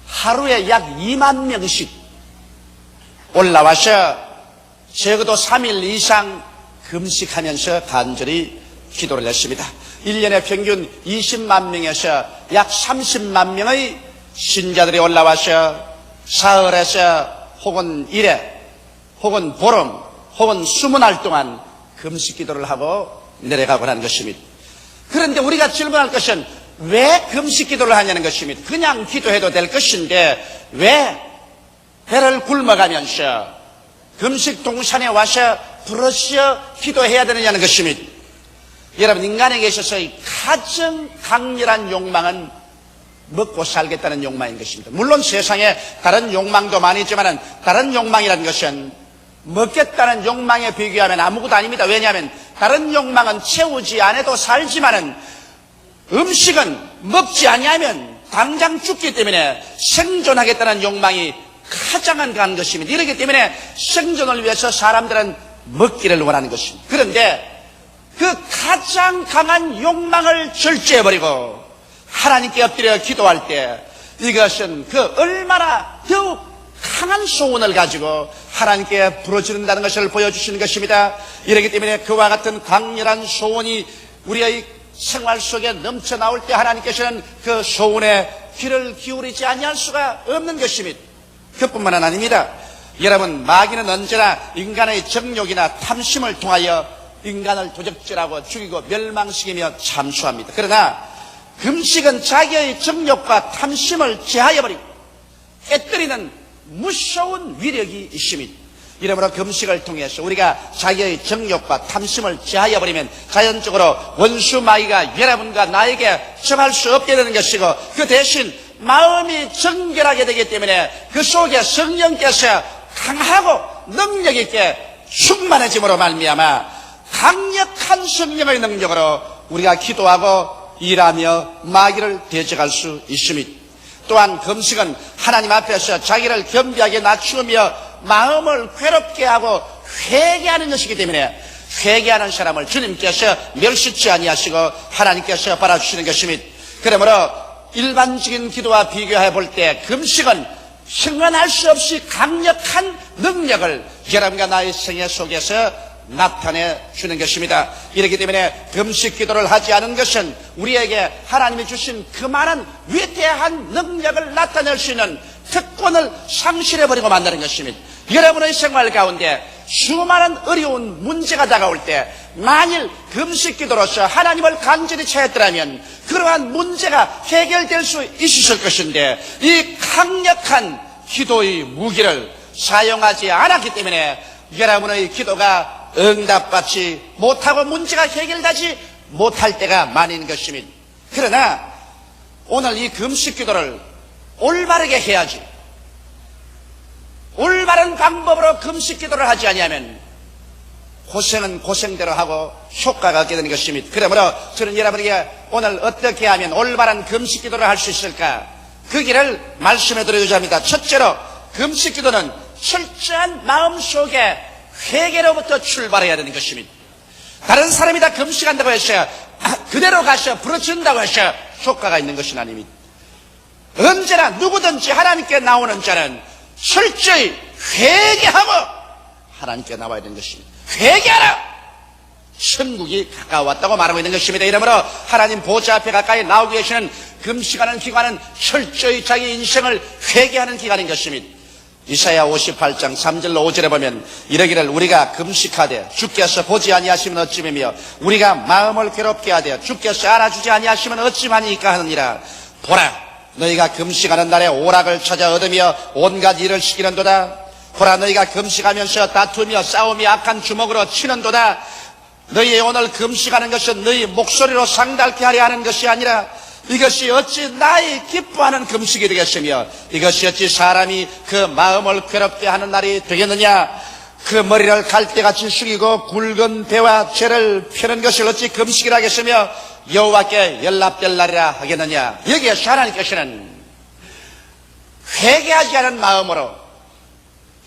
하루에 약 2만 명씩 올라와서 적어도 3일 이상 금식하면서 간절히 기도를 했습니다. 1년에 평균 20만 명에서 약 30만 명의 신자들이 올라와서 사흘에서 혹은 1회 혹은 보름 혹은 20날 동안 금식 기도를 하고 내려가고 하는 것입니다. 그런데 우리가 질문할 것은 왜 금식 기도를 하냐는 것입니다. 그냥 기도해도 될 것인데 왜 배를 굶어가면서 금식 동산에 와서 부르짖어 기도해야 되느냐는 것입니다. 여러분, 인간에게 있어서의 가장 강렬한 욕망은 먹고 살겠다는 욕망인 것입니다. 물론 세상에 다른 욕망도 많이 있지만 다른 욕망이라는 것은 먹겠다는 욕망에 비교하면 아무것도 아닙니다. 왜냐하면 다른 욕망은 채우지 않아도 살지만은 음식은 먹지 아니하면 당장 죽기 때문에 생존하겠다는 욕망이 가장 강한 것입니다. 이렇기 때문에 생존을 위해서 사람들은 먹기를 원하는 것입니다. 그런데 그 가장 강한 욕망을 절제해버리고 하나님께 엎드려 기도할 때 이것은 그 얼마나 더욱 강한 소원을 가지고 하나님께 부르짖는다는 것을 보여주시는 것입니다. 이렇기 때문에 그와 같은 강렬한 소원이 우리의 생활 속에 넘쳐나올 때 하나님께서는 그 소원에 귀를 기울이지 아니할 수가 없는 것입니다. 그뿐만 아닙니다. 여러분, 마귀는 언제나 인간의 정욕이나 탐심을 통하여 인간을 도적질하고 죽이고 멸망시키며 참수합니다. 그러나 금식은 자기의 정욕과 탐심을 제하여버리고 깨뜨리는 무서운 위력이 있습니다. 이러므로 금식을 통해서 우리가 자기의 정욕과 탐심을 제하여버리면 자연적으로 원수 마귀가 여러분과 나에게 정할 수 없게 되는 것이고 그 대신 마음이 정결하게 되기 때문에 그 속에 성령께서 강하고 능력 있게 충만해짐으로 말미암아 강력한 성령의 능력으로 우리가 기도하고 일하며 마귀를 대적할 수 있습니다. 또한 금식은 하나님 앞에서 자기를 겸비하게 낮추며 마음을 괴롭게 하고 회개하는 것이기 때문에 회개하는 사람을 주님께서 멸시치 아니하시고 하나님께서 바라주시는 것입니다. 그러므로 일반적인 기도와 비교해 볼 때 금식은 형언할 수 없이 강력한 능력을 여러분과 나의 생애 속에서 나타내 주는 것입니다. 이렇기 때문에 금식 기도를 하지 않은 것은 우리에게 하나님이 주신 그만한 위대한 능력을 나타낼 수 있는 특권을 상실해버리고 만다는 것입니다. 여러분의 생활 가운데 수많은 어려운 문제가 다가올 때 만일 금식 기도로서 하나님을 간절히 찾았더라면 그러한 문제가 해결될 수 있었을 것인데 이 강력한 기도의 무기를 사용하지 않았기 때문에 여러분의 기도가 응답받지 못하고 문제가 해결되지 못할 때가 많은 것입니다. 그러나 오늘 이 금식 기도를 올바르게 해야지. 올바른 방법으로 금식 기도를 하지 아니하면 고생은 고생대로 하고 효과가 없게 되는 것입니다. 그러므로 저는 여러분에게 오늘 어떻게 하면 올바른 금식 기도를 할 수 있을까? 그 길을 말씀해 드리고자 합니다. 첫째로 금식 기도는 철저한 마음속에 회개로부터 출발해야 되는 것입니다. 다른 사람이 다 금식한다고 해서 그대로 가서 부르짖는다고 해서 효과가 있는 것은 아닙니다. 언제나 누구든지 하나님께 나오는 자는 철저히 회개하고 하나님께 나와야 되는 것입니다. 회개하라! 천국이 가까웠다고 말하고 있는 것입니다. 이러므로 하나님 보좌 앞에 가까이 나오고 계시는 금식하는 기간은 철저히 자기 인생을 회개하는 기간인 것입니다. 이사야 58장 3절로 5절에 보면 이러기를 우리가 금식하되 주께서 보지 아니하시면 어찌매며 우리가 마음을 괴롭게 하되 주께서 알아주지 아니하시면 어찌마니까 하느니라. 보라, 너희가 금식하는 날에 오락을 찾아 얻으며 온갖 일을 시키는도다. 보라, 너희가 금식하면서 다투며 싸우며 악한 주먹으로 치는도다. 너희 오늘 금식하는 것은 너희 목소리로 상달케 하려 하는 것이 아니라 이것이 어찌 나의 기뻐하는 금식이 되겠으며 이것이 어찌 사람이 그 마음을 괴롭게 하는 날이 되겠느냐. 그 머리를 갈대같이 숙이고 굵은 배와 죄를 펴는 것을 어찌 금식이라 하겠으며 여호와께 연락될 날이라 하겠느냐. 여기에서 하나님께서는 회개하지 않은 마음으로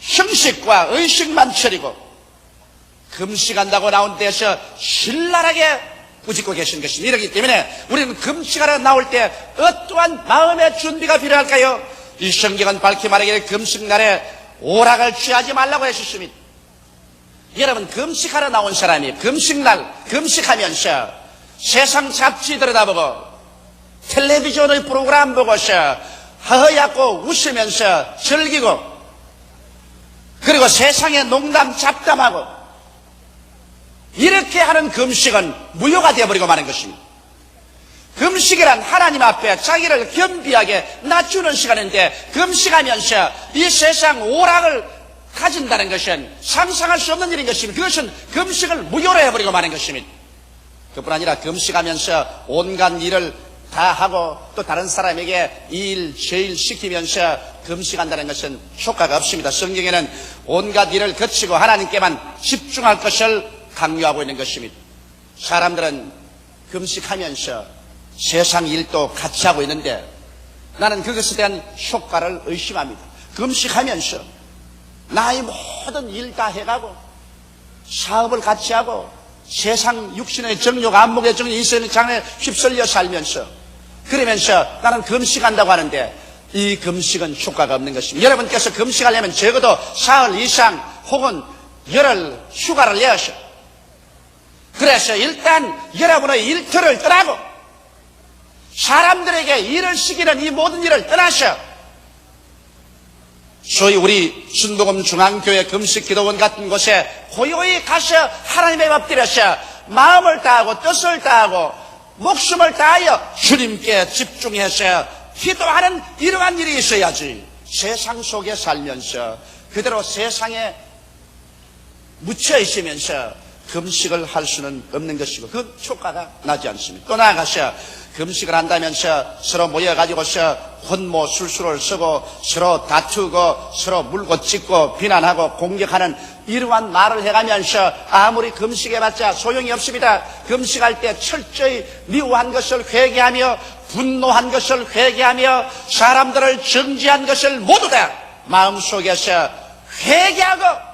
형식과 의식만 차리고 금식한다고 나온 데서 신랄하게 꾸짖고 계신 것입니다. 이렇기 때문에 우리는 금식하러 나올 때 어떠한 마음의 준비가 필요할까요? 이 성경은 밝히 말하기를 금식날에 오락을 취하지 말라고 하셨습니다. 여러분, 금식하러 나온 사람이 금식날 금식하면서 세상 잡지 들여다보고 텔레비전의 프로그램 보고서 허허얗고 웃으면서 즐기고 그리고 세상에 농담 잡담하고 이렇게 하는 금식은 무효가 되어버리고 마는 것입니다. 금식이란 하나님 앞에 자기를 겸비하게 낮추는 시간인데 금식하면서 이 세상 오락을 가진다는 것은 상상할 수 없는 일인 것입니다. 그것은 금식을 무효로 해버리고 마는 것입니다. 그뿐 아니라 금식하면서 온갖 일을 다 하고 또 다른 사람에게 이 일 저 일 시키면서 금식한다는 것은 효과가 없습니다. 성경에는 온갖 일을 거치고 하나님께만 집중할 것을 강요하고 있는 것입니다. 사람들은 금식하면서 세상 일도 같이 하고 있는데 나는 그것에 대한 효과를 의심합니다. 금식하면서 나의 모든 일 다 해가고 사업을 같이 하고 세상 육신의 정욕, 안목의 정욕, 인생의 장애에 휩쓸려 살면서 그러면서 나는 금식한다고 하는데 이 금식은 효과가 없는 것입니다. 여러분께서 금식하려면 적어도 사흘 이상 혹은 열흘 휴가를 내셔. 그래서 일단 여러분의 일터를 떠나고 사람들에게 일을 시키는 이 모든 일을 떠나셔. 소위 우리 순복음 중앙교회 금식기도원 같은 곳에 고요히 가서 하나님의 엎드려서 마음을 다하고 뜻을 다하고 목숨을 다하여 주님께 집중해서 기도하는 이러한 일이 있어야지. 세상 속에 살면서 그대로 세상에 묻혀 있으면서 금식을 할 수는 없는 것이고 그 효과가 나지 않습니다. 또 나아가서 금식을 한다면서 서로 모여가지고서 혼모 술수를 쓰고 서로 다투고 서로 물고 찢고 비난하고 공격하는 이러한 말을 해가면서 아무리 금식해봤자 소용이 없습니다. 금식할 때 철저히 미워한 것을 회개하며 분노한 것을 회개하며 사람들을 정죄한 것을 모두 다 마음속에서 회개하고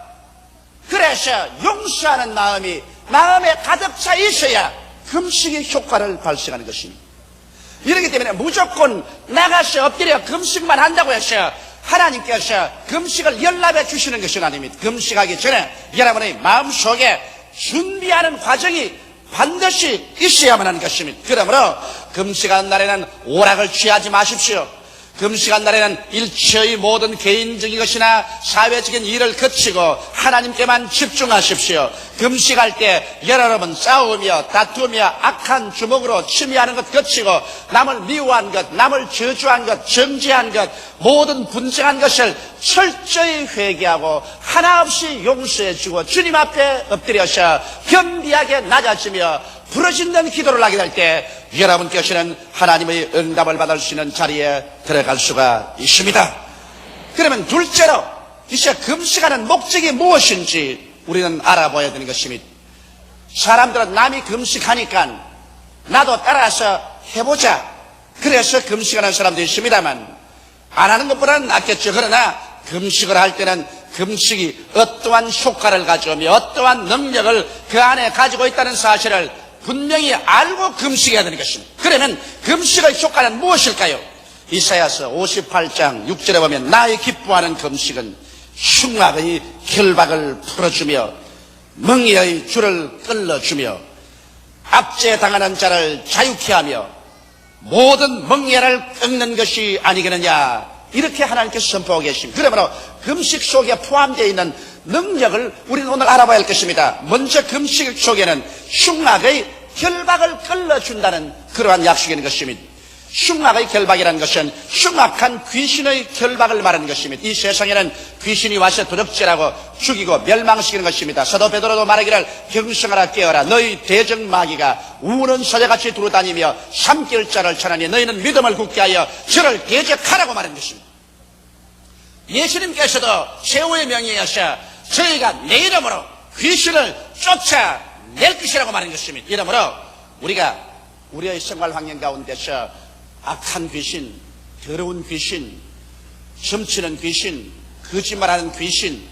그래서 용서하는 마음이 마음에 가득 차 있어야 금식의 효과를 발생하는 것입니다. 이렇기 때문에 무조건 나가서 엎드려 금식만 한다고 해서 하나님께서 금식을 연락해 주시는 것은 아닙니다. 금식하기 전에 여러분의 마음속에 준비하는 과정이 반드시 있어야만 하는 것입니다. 그러므로 금식하는 날에는 오락을 취하지 마십시오. 금식한 날에는 일체의 모든 개인적인 것이나 사회적인 일을 거치고 하나님께만 집중하십시오. 금식할 때 여러분 싸우며 다투며 악한 주먹으로 침해하는 것 거치고 남을 미워한 것, 남을 저주한 것, 정죄한 것, 모든 분쟁한 것을 철저히 회개하고 하나 없이 용서해주고 주님 앞에 엎드려서 겸비하게 낮아지며 부르짖는 기도를 하게 될 때 여러분께서는 하나님의 응답을 받을 수 있는 자리에 들어갈 수가 있습니다. 그러면 둘째로 이제 금식하는 목적이 무엇인지 우리는 알아봐야 되는 것입니다. 사람들은 남이 금식하니까 나도 따라서 해보자. 그래서 금식하는 사람도 있습니다만 안 하는 것보다는 낫겠죠. 그러나 금식을 할 때는 금식이 어떠한 효과를 가져오며 어떠한 능력을 그 안에 가지고 있다는 사실을 분명히 알고 금식해야 되는 것입니다. 그러면 금식의 효과는 무엇일까요? 이사야서 58장 6절에 보면 나의 기뻐하는 금식은 흉악의 결박을 풀어주며 멍에의 줄을 끌어주며 압제당하는 자를 자유케 하며 모든 멍에를 끊는 것이 아니겠느냐, 이렇게 하나님께서 선포하고 계십니다. 그러므로 금식 속에 포함되어 있는 능력을 우리는 오늘 알아봐야 할 것입니다. 먼저 금식 속에는 흉악의 결박을 끌어준다는 그러한 약속이 있는 것입니다. 흉악의 결박이라는 것은 흉악한 귀신의 결박을 말하는 것입니다. 이 세상에는 귀신이 와서 도적질하고 죽이고 멸망시키는 것입니다. 사도 베드로도 말하기를 경성하라 깨어라, 너희 대적마귀가 우는 소자같이 두루다니며 삼킬 자를 찾으니 너희는 믿음을 굳게 하여 저를 대적하라고 말하는 것입니다. 예수님께서도 최후의 명예여서 저희가 내 이름으로 귀신을 쫓아낼 것이라고 말하는 것입니다. 이러므로 우리가 우리의 생활 환경 가운데서 악한 귀신, 더러운 귀신, 점치는 귀신, 거짓말하는 귀신,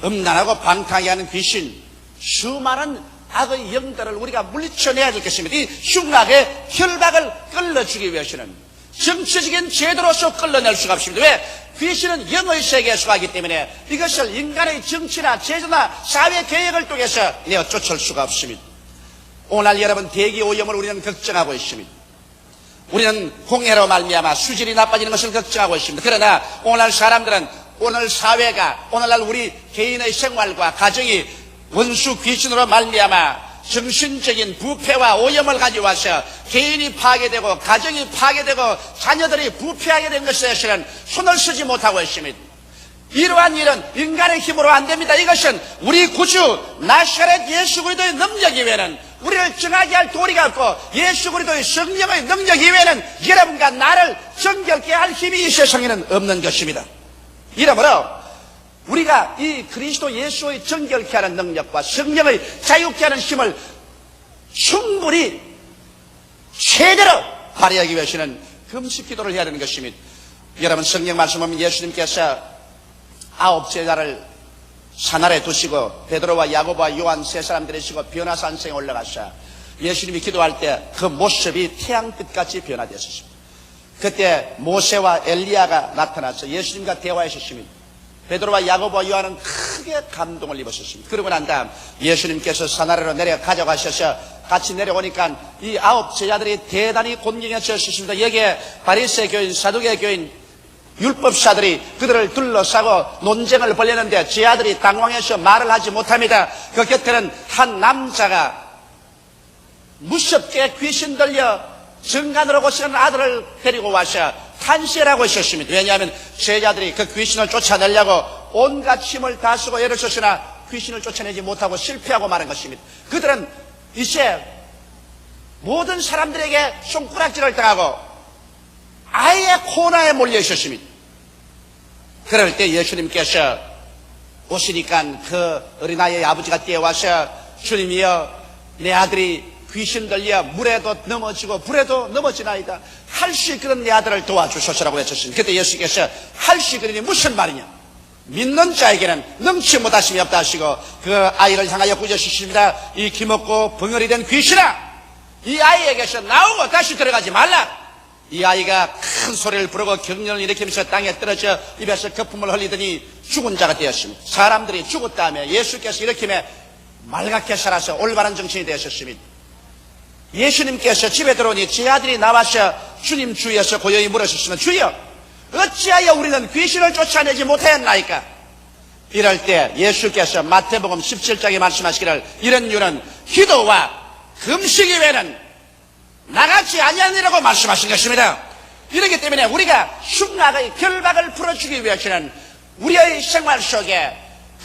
음란하고 방탕하게 하는 귀신, 수많은 악의 영들을 우리가 물리쳐내야 될 것입니다. 이 흉악의 결박을 끌어주기 위해서는 정치적인 제도로서 끌어낼 수가 없습니다. 왜? 귀신은 영의 세계에 속하기 때문에 이것을 인간의 정치나 제도나 사회 계획을 통해서 내어 쫓을 수가 없습니다. 오늘 여러분 대기 오염을 우리는 걱정하고 있습니다. 우리는 공해로 말미암아 수질이 나빠지는 것을 걱정하고 있습니다. 그러나 오늘 사람들은, 오늘 사회가, 오늘날 우리 개인의 생활과 가정이 원수 귀신으로 말미암아 정신적인 부패와 오염을 가져와서 개인이 파괴되고 가정이 파괴되고 자녀들이 부패하게 된 것에 대해서는 손을 쓰지 못하고 있습니다. 이러한 일은 인간의 힘으로 안 됩니다. 이것은 우리 구주 나사렛 예수 그리스도의 능력 이외에는 우리를 정하게 할 도리가 없고 예수 그리스도의 성령의 능력 이외에는 여러분과 나를 정결케 할 힘이 이 세상에는 없는 것입니다. 이러므로 우리가 이 그리스도 예수의 정결케 하는 능력과 성령의 자유케 하는 힘을 충분히 최대로 발휘하기 위해서는 금식 기도를 해야 되는 것입니다. 여러분 성경 말씀 보면 예수님께서 9 제자를 산아래 두시고 베드로와 야고보와 요한 세 사람 데리시고 변화산성에 올라가셔 예수님이 기도할 때 그 모습이 태양빛같이 변화되었습니다. 그때 모세와 엘리야가 나타나서 예수님과 대화하셨습니다. 베드로와 야고보와 요한은 크게 감동을 입으셨습니다. 그러고 난 다음 예수님께서 산아래로 내려 가져가셔서 같이 내려오니까 이 9 제자들이 대단히 곤경해졌습니다. 여기에 바리새 교인, 사두개 교인, 율법사들이 그들을 둘러싸고 논쟁을 벌였는데 제 아들이 당황해서 말을 하지 못합니다. 그 곁에는 한 남자가 무섭게 귀신 들려 정간으로 고시는 아들을 데리고 와서 탄식하고 있었습니다. 왜냐하면 제자들이 그 귀신을 쫓아내려고 온갖 힘을 다 쓰고 애를 썼으나 귀신을 쫓아내지 못하고 실패하고 마는 것입니다. 그들은 이제 모든 사람들에게 손가락질을 당하고 아예 코너에 몰려 있었습니다. 그럴 때 예수님께서 오시니까 그 어린아이의 아버지가 뛰어와서 주님이여 내 아들이 귀신 들려 물에도 넘어지고 불에도 넘어지나이다. 할 수 있거든 내 아들을 도와주소서라고 외쳤습니다. 그때 예수께서 할 수 있거든이 무슨 말이냐. 믿는 자에게는 능치 못하심이 없다 하시고 그 아이를 향하여 꾸짖으십니다. 이 기먹고 벙어리 된 귀신아 이 아이에게서 나오고 다시 들어가지 말라. 이 아이가 큰 소리를 부르고 경련을 일으키면서 땅에 떨어져 입에서 거품을 흘리더니 죽은 자가 되었습니다. 사람들이 죽었다며 예수께서 일으킴에 맑게 살아서 올바른 정신이 되었습니다. 예수님께서 집에 들어오니 제 아들이 나와서 주님 주위에서 고요히 물으셨으면 주여 어찌하여 우리는 귀신을 쫓아내지 못하였나이까. 이럴 때 예수께서 마태복음 17장에 말씀하시기를 이런 이유는 기도와 금식 이외에는 나같이 아니하니라고 말씀하신 것입니다. 이렇기 때문에 우리가 흉악의 결박을 풀어주기 위해서는 우리의 생활 속에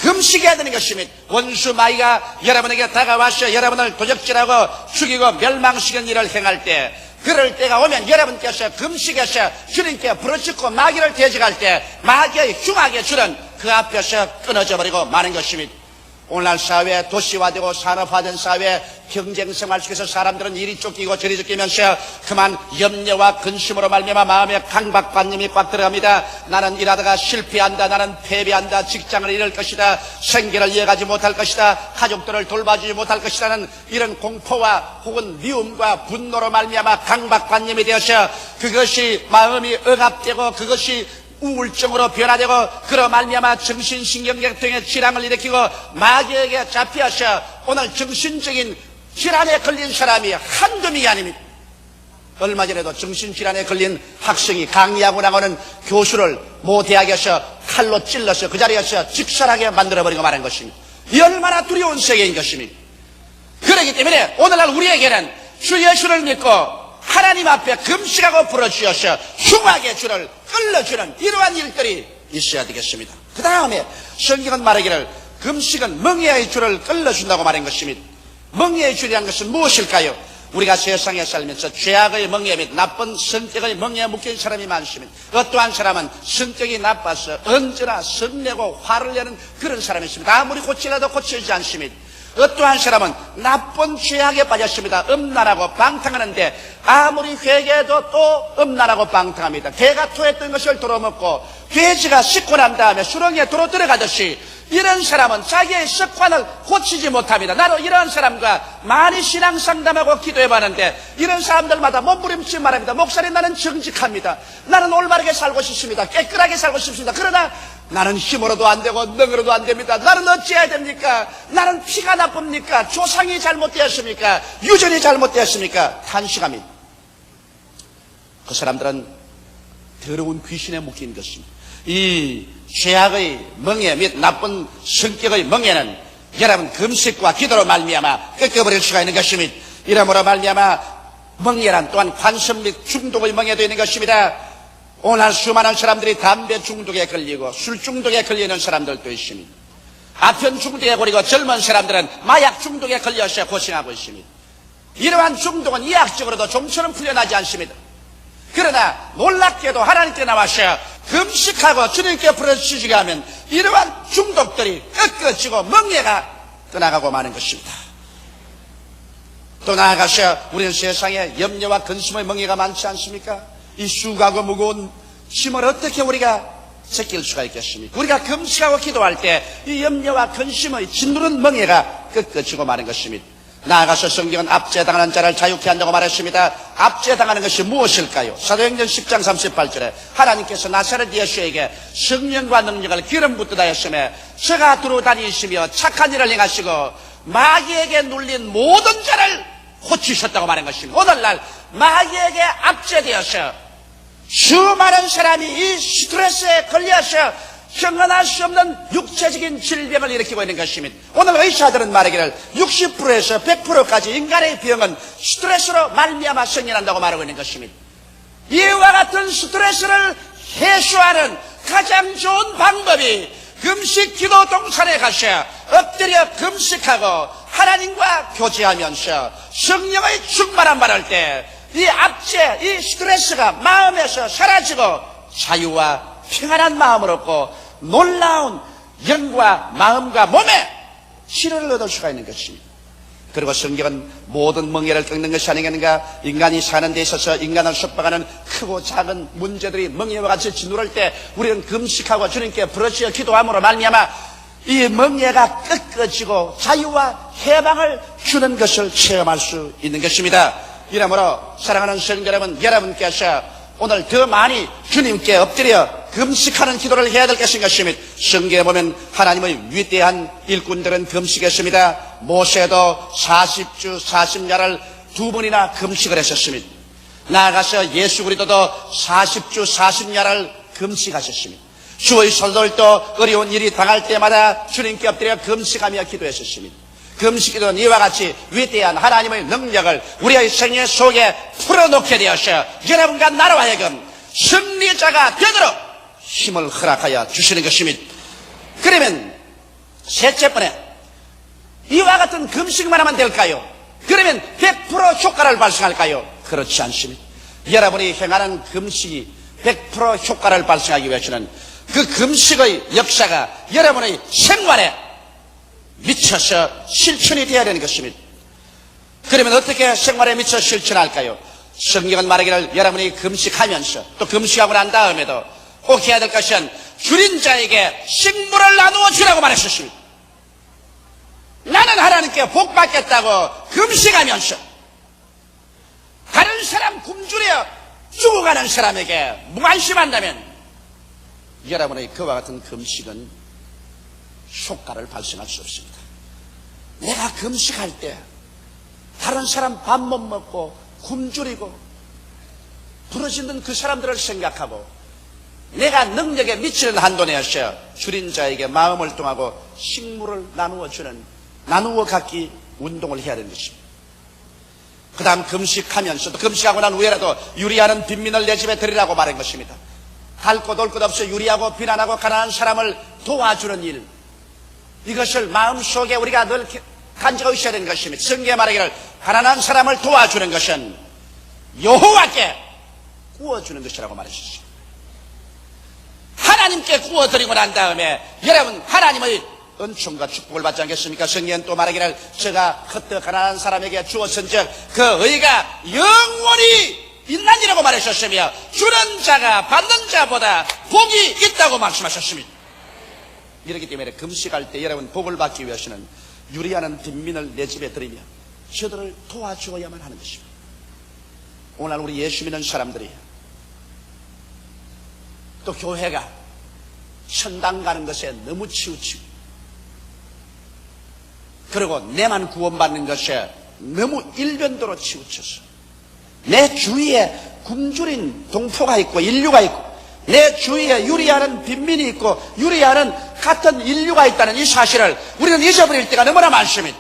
금식해야 되는 것입니다. 원수 마귀가 여러분에게 다가와서 여러분을 도적질하고 죽이고 멸망시키는 일을 행할 때 그럴 때가 오면 여러분께서 금식해서 주님께 부르짖고 마귀를 대적할 때 마귀의 흉악의 줄은 그 앞에서 끊어져 버리고 마는 것입니다. 오늘날 사회 도시화되고 산업화된 사회 경쟁생활 속에서 사람들은 이리 쫓기고 저리 쫓기면서 그만 염려와 근심으로 말미암아 마음에 강박관념이 꽉 들어갑니다. 나는 일하다가 실패한다. 나는 패배한다. 직장을 잃을 것이다. 생계를 이어가지 못할 것이다. 가족들을 돌봐주지 못할 것이라는 이런 공포와 혹은 미움과 분노로 말미암아 강박관념이 되어서 그것이 마음이 억압되고 그것이 우울증으로 변화되고 그로 말미암아 정신신경계통의 질환을 일으키고 마귀에게 잡혀서 오늘 정신적인 질환에 걸린 사람이 한두 명이 아닙니다. 얼마 전에도 정신질환에 걸린 학생이 강의하고 나오는 교수를 모 대학에서 칼로 찔러서 그 자리에서 직살하게 만들어버리고 말한 것입니다. 이 얼마나 두려운 세계인 것입니다. 그렇기 때문에 오늘날 우리에게는 주 예수를 믿고 하나님 앞에 금식하고 부르짖어서 흉악의 줄을 끌어주는 이러한 일들이 있어야 되겠습니다. 그 다음에 성경은 말하기를 금식은 멍에의 줄을 끌어준다고 말한 것입니다. 멍에의 줄이라는 것은 무엇일까요? 우리가 세상에 살면서 죄악의 멍에 및 나쁜 성격의 멍에에 묶인 사람이 많습니다. 어떠한 사람은 성격이 나빠서 언제나 성내고 화를 내는 그런 사람이 있습니다. 아무리 고치려도 고치지 않습니다. 어떠한 사람은 나쁜 죄악에 빠졌습니다. 음란하고 방탕하는데 아무리 회개해도 또 음란하고 방탕합니다. 개가 토했던 것을 도로먹고 돼지가 씻고 난 다음에 수렁에 도로 들어가듯이 이런 사람은 자기의 습관을 고치지 못합니다. 나도 이런 사람과 많이 신앙 상담하고 기도해봤는데 이런 사람들마다 몸부림치 말합니다. 목사님 나는 정직합니다. 나는 올바르게 살고 싶습니다. 깨끗하게 살고 싶습니다. 그러나 나는 힘으로도 안 되고 능으로도 안 됩니다. 나는 어찌해야 됩니까? 나는 피가 나쁩니까? 조상이 잘못되었습니까? 유전이 잘못되었습니까? 탄식합니다. 그 사람들은 더러운 귀신에 묶인 것입니다. 이 죄악의 멍에 및 나쁜 성격의 멍에는 여러분 금식과 기도로 말미암아 꺾어버릴 수가 있는 것입니다. 이러므로 말미암아 멍에란 또한 관심 및 중독의 멍에도 있는 것입니다. 오늘 수많은 사람들이 담배 중독에 걸리고 술 중독에 걸리는 사람들도 있습니다. 아편 중독에 걸리고 젊은 사람들은 마약 중독에 걸려서 고생하고 있습니다. 이러한 중독은 이학적으로도 좀처럼 풀려나지 않습니다. 그러나 놀랍게도 하나님께 나와서 금식하고 주님께 부르짖게 하면 이러한 중독들이 꺾어지고 멍에가 떠나가고 마는 것입니다. 또 나아가서 우리는 세상에 염려와 근심의 멍에가 많지 않습니까? 이 수고하고 무거운 짐을 어떻게 우리가 제낄 수가 있겠습니까? 우리가 금식하고 기도할 때 이 염려와 근심의 짓누른 멍에가 꺾어지고 마는 것입니다. 나아가서 성경은 압제당하는 자를 자유케 한다고 말했습니다. 압제당하는 것이 무엇일까요? 사도행전 10장 38절에 하나님께서 나사렛 예수에게 성령과 능력을 기름 붓듯 하였으며 저가 두루 다니시며 착한 일을 행하시고 마귀에게 눌린 모든 자를 고치셨다고 말한 것입니다. 오늘날 마귀에게 압제되어서 수많은 사람이 이 스트레스에 걸려서 형언할 수 없는 육체적인 질병을 일으키고 있는 것입니다. 오늘 의사들은 말하기를 60%에서 100%까지 인간의 병은 스트레스로 말미암아 생겨난다고 말하고 있는 것입니다. 이와 같은 스트레스를 해소하는 가장 좋은 방법이 금식 기도 동산에 가서 엎드려 금식하고 하나님과 교제하면서 성령의 충만함 받을 때 이 압제, 이 스트레스가 마음에서 사라지고 자유와 평안한 마음을 얻고 놀라운 영과 마음과 몸에 치료를 얻을 수가 있는 것입니다. 그리고 성경은 모든 멍에를 꺾는 것이 아니겠는가? 인간이 사는 데 있어서 인간을 속박하는 크고 작은 문제들이 멍에와 같이 짓누를 때 우리는 금식하고 주님께 부르짖어 기도함으로 말미암아 이 멍에가 꺾어지고 자유와 해방을 주는 것을 체험할 수 있는 것입니다. 이러므로 사랑하는 성도 여러분, 여러분께서 오늘 더 많이 주님께 엎드려 금식하는 기도를 해야 될 것입니다. 성경에 보면 하나님의 위대한 일꾼들은 금식했습니다. 모세도 40주 40야를 2번이나 금식을 했었습니다. 나아가서 예수 그리스도도 40주 40야를 금식하셨습니다. 주의 성도들도 어려운 일이 당할 때마다 주님께 엎드려 금식하며 기도했었습니다. 금식기도는 이와 같이 위대한 하나님의 능력을 우리의 생애 속에 풀어놓게 되어서 여러분과 나로 하여금 승리자가 되도록 힘을 허락하여 주시는 것입니다. 그러면 셋째 번에 이와 같은 금식만 하면 될까요? 그러면 100% 효과를 발생할까요? 그렇지 않습니다. 여러분이 행하는 금식이 100% 효과를 발생하기 위해서는 그 금식의 역사가 여러분의 생활에 미쳐서 실천이 되어야 되는 것입니다. 그러면 어떻게 생활에 미쳐 실천할까요? 성경은 말하기를 여러분이 금식하면서 또 금식하고 난 다음에도 꼭 해야 될 것은 줄인 자에게 식물을 나누어 주라고 말했습니다. 나는 하나님께 복 받겠다고 금식하면서 다른 사람 굶주려 죽어가는 사람에게 무관심한다면 여러분의 그와 같은 금식은 효과를 발생할 수 없습니다. 내가 금식할 때 다른 사람 밥 못 먹고 굶주리고 부러지는 그 사람들을 생각하고 내가 능력에 미치는 한도 내어서 줄인 자에게 마음을 통하고 식물을 나누어 갖기 운동을 해야 되는 것입니다. 그 다음 금식하면서도 금식하고 난 후에라도 유리하는 빈민을 내 집에 드리라고 말한 것입니다. 갈 곳 올 곳 없이 유리하고 비난하고 가난한 사람을 도와주는 일, 이것을 마음속에 우리가 늘 간직하고 있어야 되는 것입니다. 성경에 말하기를 가난한 사람을 도와주는 것은 여호와께 구워주는 것이라고 말했습니다. 하나님께 구워드리고 난 다음에 여러분 하나님의 은총과 축복을 받지 않겠습니까? 성경은 또 말하기를 저가 헛되어 가난한 사람에게 주었은즉 그 의가 영원히 있나니라고 말하셨으며 주는 자가 받는 자보다 복이 있다고 말씀하셨습니다. 이렇기 때문에 금식할 때 여러분 복을 받기 위해서는 유리하는 빈민을 내 집에 들이며 저들을 도와주어야만 하는 것입니다. 오늘 우리 예수 믿는 사람들이 또 교회가 천당 가는 것에 너무 치우치고 그리고 내만 구원받는 것에 너무 일변도로 치우쳐서 내 주위에 굶주린 동포가 있고 인류가 있고 내 주위에 유리하는 빈민이 있고 유리하는 같은 인류가 있다는 이 사실을 우리는 잊어버릴 때가 너무나 많습니다.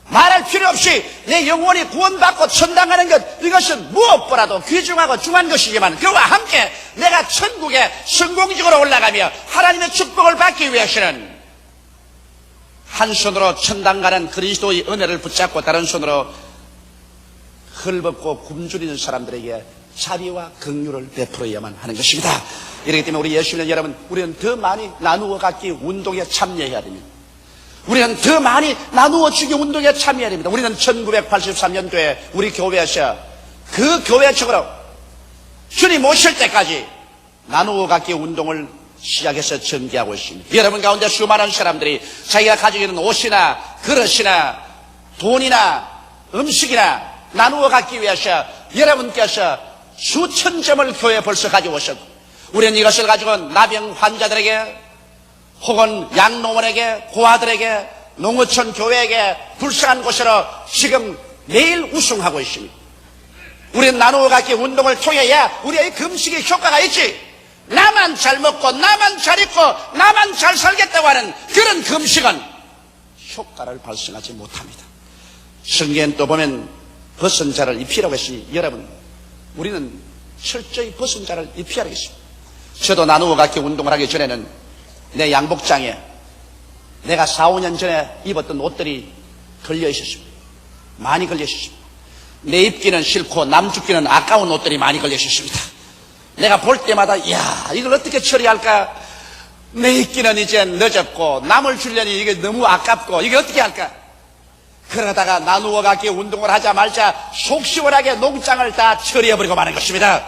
말할 필요 없이 내 영혼이 구원받고 천당 가는 것, 이것은 무엇보다도 귀중하고 중요한 것이지만 그와 함께 내가 천국에 성공적으로 올라가며 하나님의 축복을 받기 위해서는 한 손으로 천당 가는 그리스도의 은혜를 붙잡고 다른 손으로 헐벗고 굶주리는 사람들에게 자비와 긍휼을 베풀어야만 하는 것입니다. 이렇기 때문에 우리 예수 믿는 여러분, 우리는 더 많이 나누어 갖기 운동에 참여해야 됩니다. 우리는 더 많이 나누어 주기 운동에 참여해야 됩니다. 우리는 1983년도에 우리 교회에서 그 교회적으로 주님 오실 때까지 나누어 갖기 운동을 시작해서 전개하고 있습니다. 여러분 가운데 수많은 사람들이 자기가 가지고 있는 옷이나 그릇이나 돈이나 음식이나 나누어 갖기 위해서 여러분께서 수천 점을 교회에 벌써 가져오셨고, 우리는 이것을 가지고 나병 환자들에게 혹은 양로원에게, 고아들에게, 농어촌 교회에게 불쌍한 곳으로 지금 매일 우승하고 있습니다. 우리는 나누어 갖기 운동을 통해야 우리의 금식의 효과가 있지, 나만 잘 먹고 나만 잘 입고 나만 잘 살겠다고 하는 그런 금식은 효과를 발생하지 못합니다. 성경에 또 보면 벗은 자를 입히라고 했으니 여러분, 우리는 철저히 벗은 자를 입히라고 했습니다. 저도 나누어 갖기 운동을 하기 전에는 내 양복장에 내가 4, 5년 전에 입었던 옷들이 걸려 있었습니다. 많이 걸려 있었습니다. 내 입기는 싫고 남 죽기는 아까운 옷들이 많이 걸려 있었습니다. 내가 볼 때마다 이걸 어떻게 처리할까? 내 입기는 이제 늦었고 남을 주려니 이게 너무 아깝고 이게 어떻게 할까? 그러다가 나누어 갖기 운동을 하자 말자 속 시원하게 농장을 다 처리해버리고 마는 것입니다.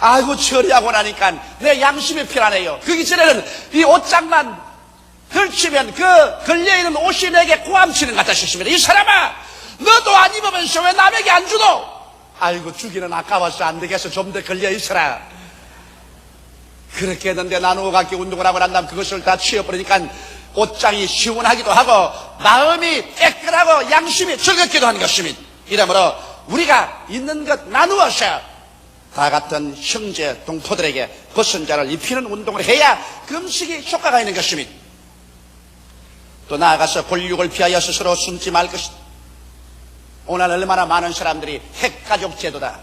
아이고, 처리하고 나니까 내 양심이 편안해요. 그기 전에는 이 옷장만 걸치면 그 걸려있는 옷이 내게 고함치는 것 같다 싶습니다. 이 사람아, 너도 안 입으면서 왜 남에게 안 주노? 아이고, 주기는 아까워서 안 되겠어. 좀 더 걸려있어라. 그렇게 했는데 나누어 갖기 운동을 하고 난 다음 그것을 다 치워버리니까 옷장이 시원하기도 하고 마음이 깨끗하고 양심이 즐겁기도 하는 것입니다. 이러므로 우리가 있는 것 나누어서 다 같은 형제 동포들에게 벗은 자를 입히는 운동을 해야 금식이 효과가 있는 것입니다. 또 나아가서 권력을 피하여 스스로 숨지 말 것이다. 오늘 얼마나 많은 사람들이 핵가족 제도다,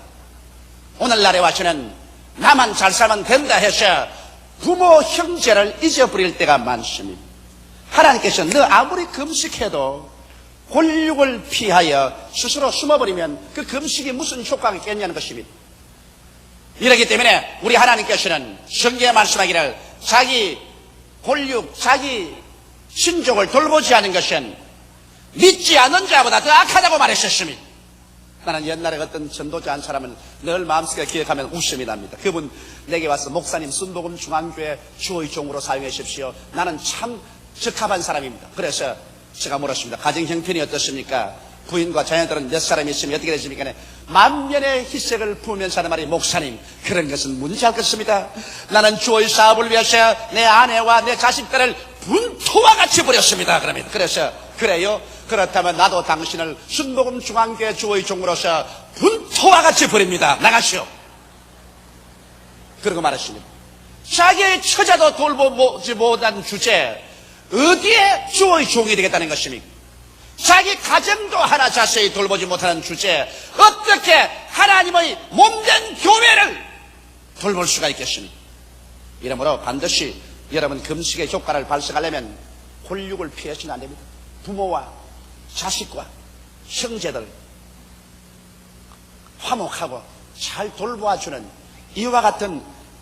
오늘날에 와서는 나만 잘 살면 된다 해서 부모 형제를 잊어버릴 때가 많습니다. 하나님께서 너 아무리 금식해도 권력을 피하여 스스로 숨어버리면 그 금식이 무슨 효과가 있겠냐는 것입니다. 이렇기 때문에 우리 하나님께서는 성경에 말씀하기를 자기 권력, 자기 신족을 돌보지 않은 것은 믿지 않은 자보다 더 악하다고 말했었습니다. 나는 옛날에 어떤 전도자 한 사람을 늘 마음속에 기억하면 웃음이 납니다. 그분 내게 와서 목사님, 순복음 중앙교회 주의 종으로 사용해 주십시오. 나는 참 적합한 사람입니다. 그래서 제가 물었습니다. 가정 형편이 어떻습니까? 부인과 자녀들은 몇 사람이 있으면 어떻게 되십니까? 만면의 희색을 부으면서 하는 말이, 목사님, 그런 것은 문제할 것입니다. 나는 주의 사업을 위해서 내 아내와 내 자식들을 분토와 같이 버렸습니다. 그럽니다. 그래서 그래요? 그렇다면 나도 당신을 순복음 중앙교회 주의 종으로서 분토와 같이 버립니다. 나가시오. 그러고 말했습니다. 자기의 처자도 돌보지 못한 주제 어디에 주의 종이 되겠다는 것입니까? 자기 가정도 하나 자세히 돌보지 못하는 주제 어떻게 하나님의 몸된 교회를 돌볼 수가 있겠습니까? 이러므로 반드시 여러분 금식의 효과를 발생하려면 권력을 피해서는 안 됩니다. 부모와 자식과 형제들 화목하고 잘 돌보아주는 이와 같은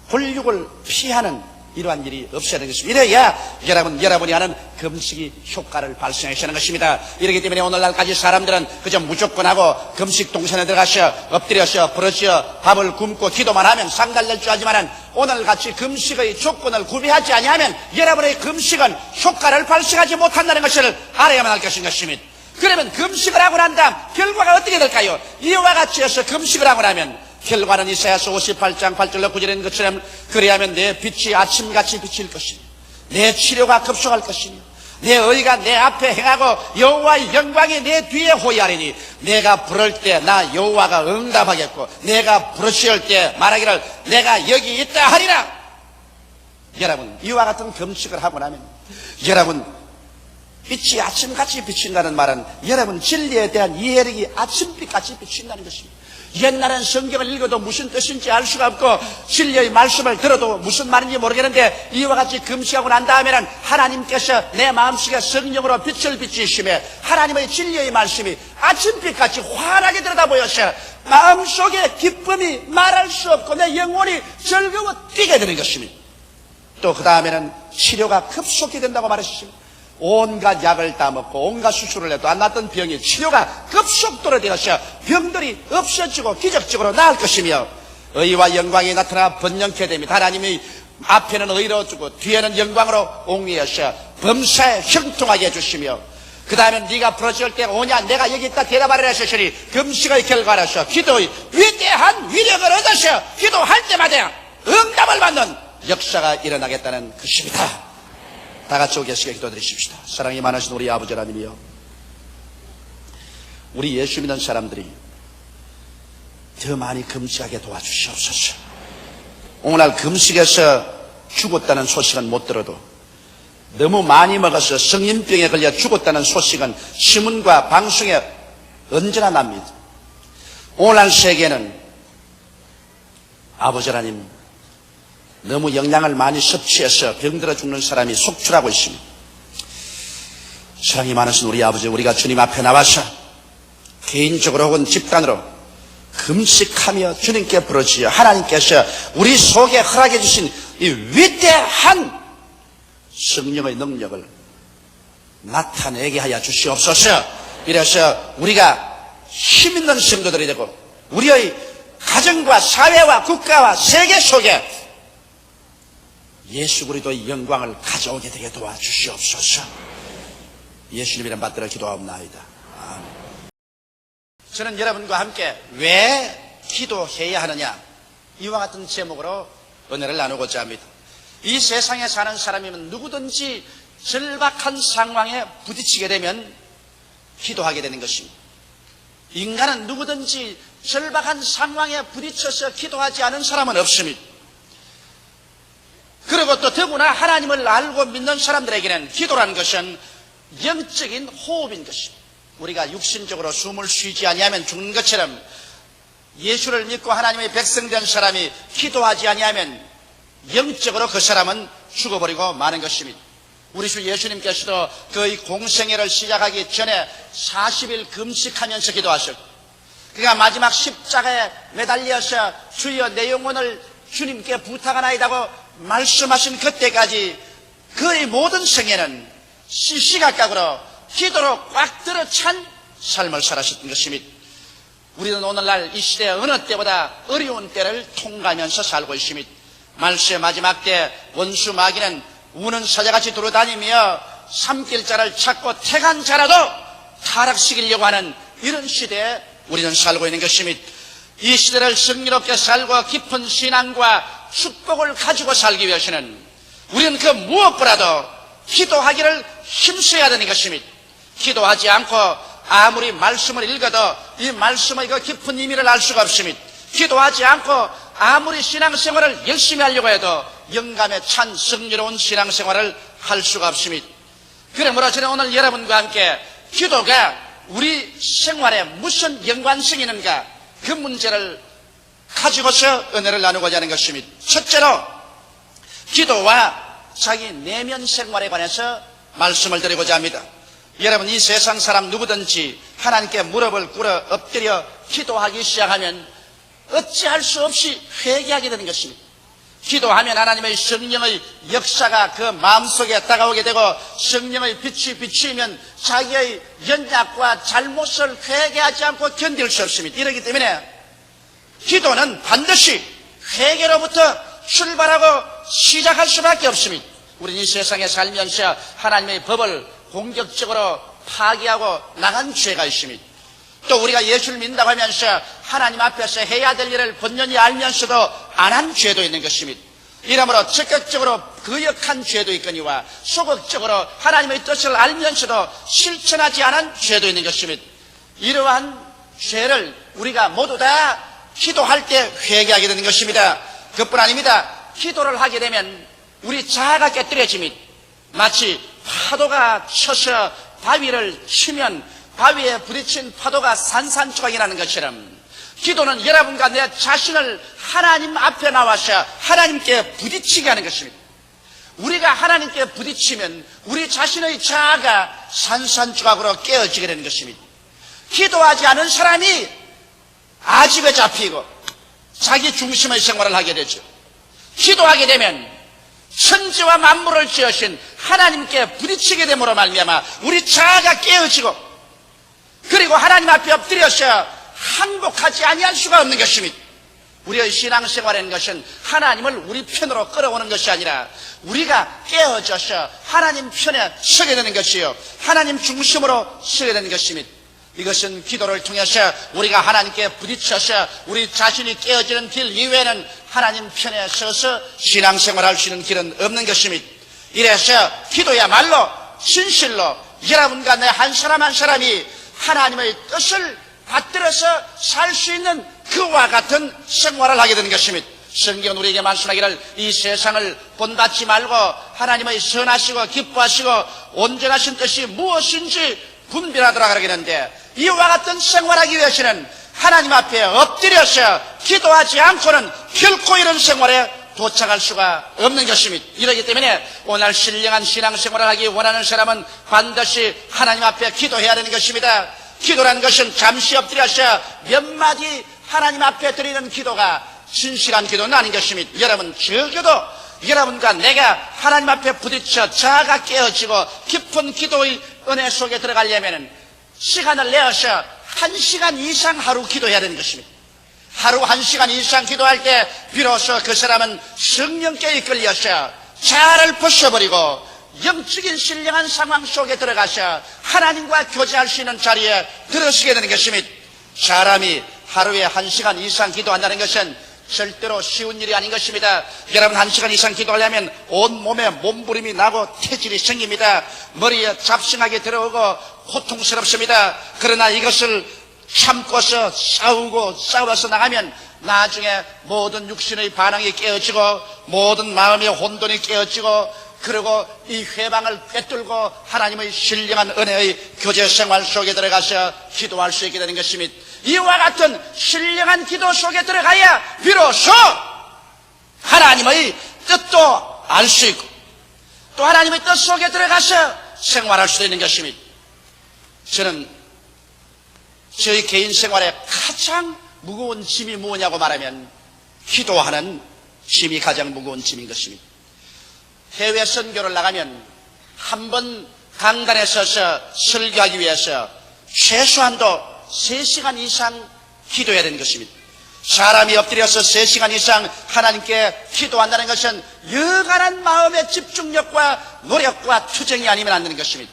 권력을 피하는 이러한 일이 없어야 되는 것입니다. 이래야 여러분이 하는 금식이 효과를 발생하시는 것입니다. 이렇기 때문에 오늘날까지 사람들은 그저 무조건 하고 금식 동선에 들어가서 엎드려서 부러져 밥을 굶고 기도만 하면 상달될 줄 알지만은 오늘같이 금식의 조건을 구비하지 아니하면 여러분의 금식은 효과를 발생하지 못한다는 것을 알아야만 할 것입니다. 그러면 금식을 하고 난 다음 결과가 어떻게 될까요? 이와 같이 해서 금식을 하고 나면 결과는 이사야서 58장 8절로 9절에 있는 것처럼 그래야면 내 빛이 아침같이 비칠 것이니 내 치료가 급속할 것이니 내 의가 내 앞에 행하고 여호와의 영광이 내 뒤에 호위하리니 내가 부를 때 나 여호와가 응답하겠고 내가 부르실 때 말하기를 내가 여기 있다 하리라. 여러분, 이와 같은 금식을 하고 나면 여러분 빛이 아침같이 비친다는 말은 여러분 진리에 대한 이해력이 아침빛같이 비친다는 것입니다. 옛날엔 성경을 읽어도 무슨 뜻인지 알 수가 없고 진리의 말씀을 들어도 무슨 말인지 모르겠는데 이와 같이 금식하고 난 다음에는 하나님께서 내 마음속에 성령으로 빛을 비추시며 하나님의 진리의 말씀이 아침빛같이 환하게 들여다보여서 마음속에 기쁨이 말할 수 없고 내 영혼이 즐거워 뛰게 되는 것입니다. 또 그 다음에는 치료가 급속히 된다고 말했습니다. 온갖 약을 따먹고 온갖 수술을 해도 안 낫던 병이 치료가 급속도로 되어서 병들이 없어지고 기적적으로 나을 것이며 의와 영광이 나타나 번영케 됩니다. 하나님이 앞에는 의로 주고 뒤에는 영광으로 옹리하셔 범사에 형통하게 해주시며 그 다음에 네가 부러질 때 오냐 내가 여기 있다 대답하리라 하시니 금식의 결과라서 기도의 위대한 위력을 얻으셔 기도할 때마다 응답을 받는 역사가 일어나겠다는 것입니다. 다 같이 오겠시게 기도드리십시다. 사랑이 많으신 우리 아버지 하나님이여, 우리 예수 믿는 사람들이 더 많이 금식하게 도와주시옵소서. 오늘날 금식에서 죽었다는 소식은 못 들어도 너무 많이 먹어서 성인병에 걸려 죽었다는 소식은 신문과 방송에 언제나 납니다. 오늘날 세계는 아버지 하나님 너무 영양을 많이 섭취해서 병들어 죽는 사람이 속출하고 있습니다. 사랑이 많으신 우리 아버지, 우리가 주님 앞에 나와서 개인적으로 혹은 집단으로 금식하며 주님께 부르짖어 하나님께서 우리 속에 허락해 주신 이 위대한 성령의 능력을 나타내게 하여 주시옵소서. 이래서 우리가 힘있는 성도들이 되고 우리의 가정과 사회와 국가와 세계 속에 예수 그리스도의 영광을 가져오게 되게 도와주시옵소서. 예수님 이름 받들어 기도하옵나이다. 아멘. 저는 여러분과 함께 왜 기도해야 하느냐, 이와 같은 제목으로 은혜를 나누고자 합니다. 이 세상에 사는 사람이면 누구든지 절박한 상황에 부딪히게 되면 기도하게 되는 것입니다. 인간은 누구든지 절박한 상황에 부딪혀서 기도하지 않은 사람은 없습니다. 그리고 또 더구나 하나님을 알고 믿는 사람들에게는 기도라는 것은 영적인 호흡인 것입니다. 우리가 육신적으로 숨을 쉬지 아니하면 죽는 것처럼 예수를 믿고 하나님의 백성 된 사람이 기도하지 아니하면 영적으로 그 사람은 죽어버리고 마는 것입니다. 우리 주 예수님께서도 그의 공생애를 시작하기 전에 40일 금식하면서 기도하셨고, 그가 마지막 십자가에 매달려서 주여 내 영혼을 주님께 부탁하나이다고 말씀하신 그때까지 그의 모든 생애는 시시각각으로 기도로 꽉 들어찬 삶을 살았던 것입니다. 우리는 오늘날 이 시대 어느 때보다 어려운 때를 통과하면서 살고 있습니다. 말세의 마지막 때 원수 마귀는 우는 사자같이 돌아다니며 삼킬자를 찾고 택한 자라도 타락시키려고 하는 이런 시대에 우리는 살고 있는 것입니다. 이 시대를 승리롭게 살고 깊은 신앙과 축복을 가지고 살기 위해서는 우리는 그 무엇보다도 기도하기를 힘써야 되는 것입니다. 기도하지 않고 아무리 말씀을 읽어도 이 말씀의 그 깊은 의미를 알 수가 없습니다. 기도하지 않고 아무리 신앙생활을 열심히 하려고 해도 영감에 찬 승리로운 신앙생활을 할 수가 없습니다. 그러므로 저는 오늘 여러분과 함께 기도가 우리 생활에 무슨 연관성이 있는가, 그 문제를 가지고서 은혜를 나누고자 하는 것입니다. 첫째로 기도와 자기 내면 생활에 관해서 말씀을 드리고자 합니다. 여러분, 이 세상 사람 누구든지 하나님께 무릎을 꿇어 엎드려 기도하기 시작하면 어찌할 수 없이 회개하게 되는 것입니다. 기도하면 하나님의 성령의 역사가 그 마음속에 다가오게 되고 성령의 빛이 비추면 자기의 연약과 잘못을 회개하지 않고 견딜 수 없습니다. 이렇기 때문에 기도는 반드시 회개로부터 출발하고 시작할 수밖에 없습니다. 우리는 이 세상에 살면서 하나님의 법을 공격적으로 파기하고 나간 죄가 있습니다. 또 우리가 예수를 믿는다고 하면서 하나님 앞에서 해야 될 일을 본연히 알면서도 안 한 죄도 있는 것입니다. 이러므로 적극적으로 거역한 죄도 있거니와 소극적으로 하나님의 뜻을 알면서도 실천하지 않은 죄도 있는 것입니다. 이러한 죄를 우리가 모두 다 기도할 때 회개하게 되는 것입니다. 그뿐 아닙니다. 기도를 하게 되면 우리 자아가 깨뜨려집니다. 마치 파도가 쳐서 바위를 치면 바위에 부딪힌 파도가 산산조각이 나는 것처럼 기도는 여러분과 내 자신을 하나님 앞에 나와서 하나님께 부딪히게 하는 것입니다. 우리가 하나님께 부딪히면 우리 자신의 자아가 산산조각으로 깨어지게 되는 것입니다. 기도하지 않은 사람이 아집에 잡히고 자기 중심의 생활을 하게 되죠. 기도하게 되면 천지와 만물을 지으신 하나님께 부딪히게 됨으로 말미암아 우리 자아가 깨어지고 그리고 하나님 앞에 엎드려서 항복하지 아니할 수가 없는 것입니다. 우리의 신앙생활이라는 것은 하나님을 우리 편으로 끌어오는 것이 아니라 우리가 깨어져서 하나님 편에 서게 되는 것이요, 하나님 중심으로 서게 되는 것입니다. 이것은 기도를 통해서 우리가 하나님께 부딪혀서 우리 자신이 깨어지는 길 이외에는 하나님 편에 서서 신앙생활할 수 있는 길은 없는 것입니다. 이래서 기도야말로 진실로 여러분과 내 한 사람 한 사람이 하나님의 뜻을 받들어서 살 수 있는 그와 같은 생활을 하게 되는 것입니다. 성경은 우리에게 말씀하기를 이 세상을 본받지 말고 하나님의 선하시고 기뻐하시고 온전하신 뜻이 무엇인지 분별하더라 그러겠는데, 이와 같은 생활하기 위해서는 하나님 앞에 엎드려서 기도하지 않고는 결코 이런 생활에 도착할 수가 없는 것입니다. 이러기 때문에 오늘 신령한 신앙생활을 하기 원하는 사람은 반드시 하나님 앞에 기도해야 되는 것입니다. 기도라는 것은 잠시 엎드려서 몇 마디 하나님 앞에 드리는 기도가 진실한 기도는 아닌 것입니다. 여러분, 적어도 여러분과 내가 하나님 앞에 부딪혀 자아가 깨어지고 깊은 기도의 은혜 속에 들어가려면 시간을 내어서 1시간 이상 하루 기도해야 되는 것입니다. 하루 1시간 이상 기도할 때 비로소 그 사람은 성령께 이끌려서 자아를 벗어버리고 영적인 신령한 상황 속에 들어가서 하나님과 교제할 수 있는 자리에 들어서게 되는 것입니다. 사람이 하루에 1시간 이상 기도한다는 것은 절대로 쉬운 일이 아닌 것입니다. 여러분, 1시간 이상 기도하려면 온몸에 몸부림이 나고 태질이 생깁니다. 머리에 잡생하게 들어오고 고통스럽습니다. 그러나 이것을 참고서 싸워서 나가면 나중에 모든 육신의 반응이 깨어지고 모든 마음의 혼돈이 깨어지고 그리고 이 회방을 꿰뚫고 하나님의 신령한 은혜의 교제 생활 속에 들어가서 기도할 수 있게 되는 것입니다. 이와 같은 신령한 기도 속에 들어가야 비로소 하나님의 뜻도 알 수 있고 또 하나님의 뜻 속에 들어가서 생활할 수 있는 것입니다. 저는 저희 개인 생활에 가장 무거운 짐이 뭐냐고 말하면 기도하는 짐이 가장 무거운 짐인 것입니다. 해외 선교를 나가면 한 번 강단에 서서 설교하기 위해서 최소한도 3시간 이상 기도해야 되는 것입니다. 사람이 엎드려서 3시간 이상 하나님께 기도한다는 것은 여간한 마음의 집중력과 노력과 투쟁이 아니면 안 되는 것입니다.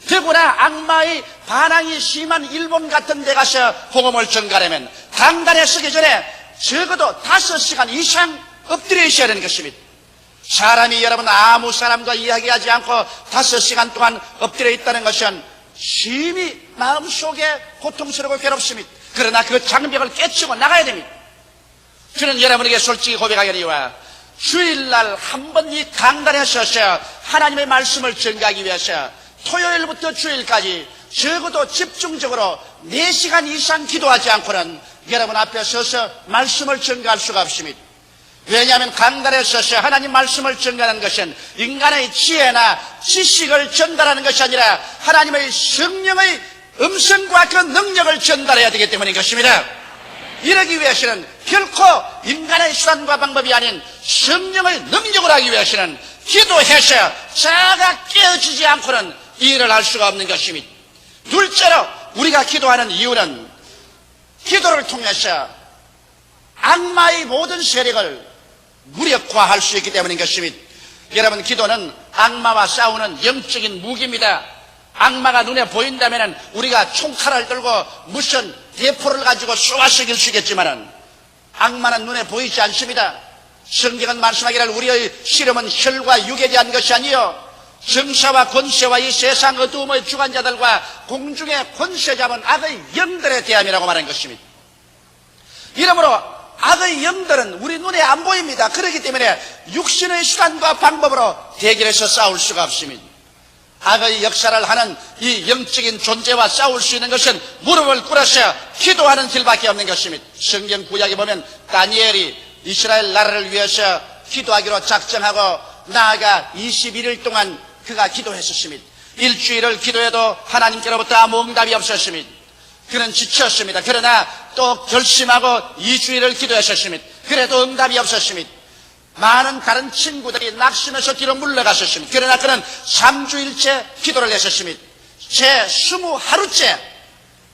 더구나 악마의 반항이 심한 일본 같은 데 가서 복음을 전가하려면 강단에 서기 전에 적어도 5시간 이상 엎드려 있어야 되는 것입니다. 사람이 여러분 아무 사람과 이야기하지 않고 5시간 동안 엎드려 있다는 것은 심히 마음속에 고통스럽고 괴롭습니다. 그러나 그 장벽을 깨치고 나가야 됩니다. 저는 여러분에게 솔직히 고백하거니와 주일날 한 번 이 강단에 서서 하나님의 말씀을 전가하기 위해서 토요일부터 주일까지 적어도 집중적으로 4시간 이상 기도하지 않고는 여러분 앞에 서서 말씀을 전가할 수가 없습니다. 왜냐하면 강단에 서서 하나님 말씀을 전가하는 것은 인간의 지혜나 지식을 전달하는 것이 아니라 하나님의 성령의 음성과 그 능력을 전달해야 되기 때문인 것입니다. 이러기 위해서는 결코 인간의 수단과 방법이 아닌 성령의 능력을 하기 위해서는 기도해서 자아가 깨어지지 않고는 이 일을 할 수가 없는 것입니다. 둘째로 우리가 기도하는 이유는 기도를 통해서 악마의 모든 세력을 무력화할 수 있기 때문인 것입니다. 여러분, 기도는 악마와 싸우는 영적인 무기입니다. 악마가 눈에 보인다면 우리가 총칼을 들고 무슨 대포를 가지고 쏘아서 이길 수 있겠지만 악마는 눈에 보이지 않습니다. 성경은 말씀하기를 우리의 씨름은 혈과 육에 대한 것이 아니요 정사와 권세와 이 세상 어두움의 주관자들과 공중의 권세 잡은 악의 영들에 대함이라고 말한 것입니다. 이러므로 악의 영들은 우리 눈에 안 보입니다. 그렇기 때문에 육신의 수단과 방법으로 대결해서 싸울 수가 없습니다. 악의 역사를 하는 이 영적인 존재와 싸울 수 있는 것은 무릎을 꿇으셔 기도하는 길밖에 없는 것입니다. 성경 구약에 보면 다니엘이 이스라엘 나라를 위해서 기도하기로 작정하고 나아가 21일 동안 그가 기도했었습니다. 일주일을 기도해도 하나님께로부터 아무 응답이 없었습니다. 그는 지쳤습니다. 그러나 또 결심하고 2주일을 기도했었습니다. 그래도 응답이 없었습니다. 많은 다른 친구들이 낙심해서 뒤로 물러갔었습니다. 그러나 그는 3주일째 기도를 했었습니다. 제 20하루째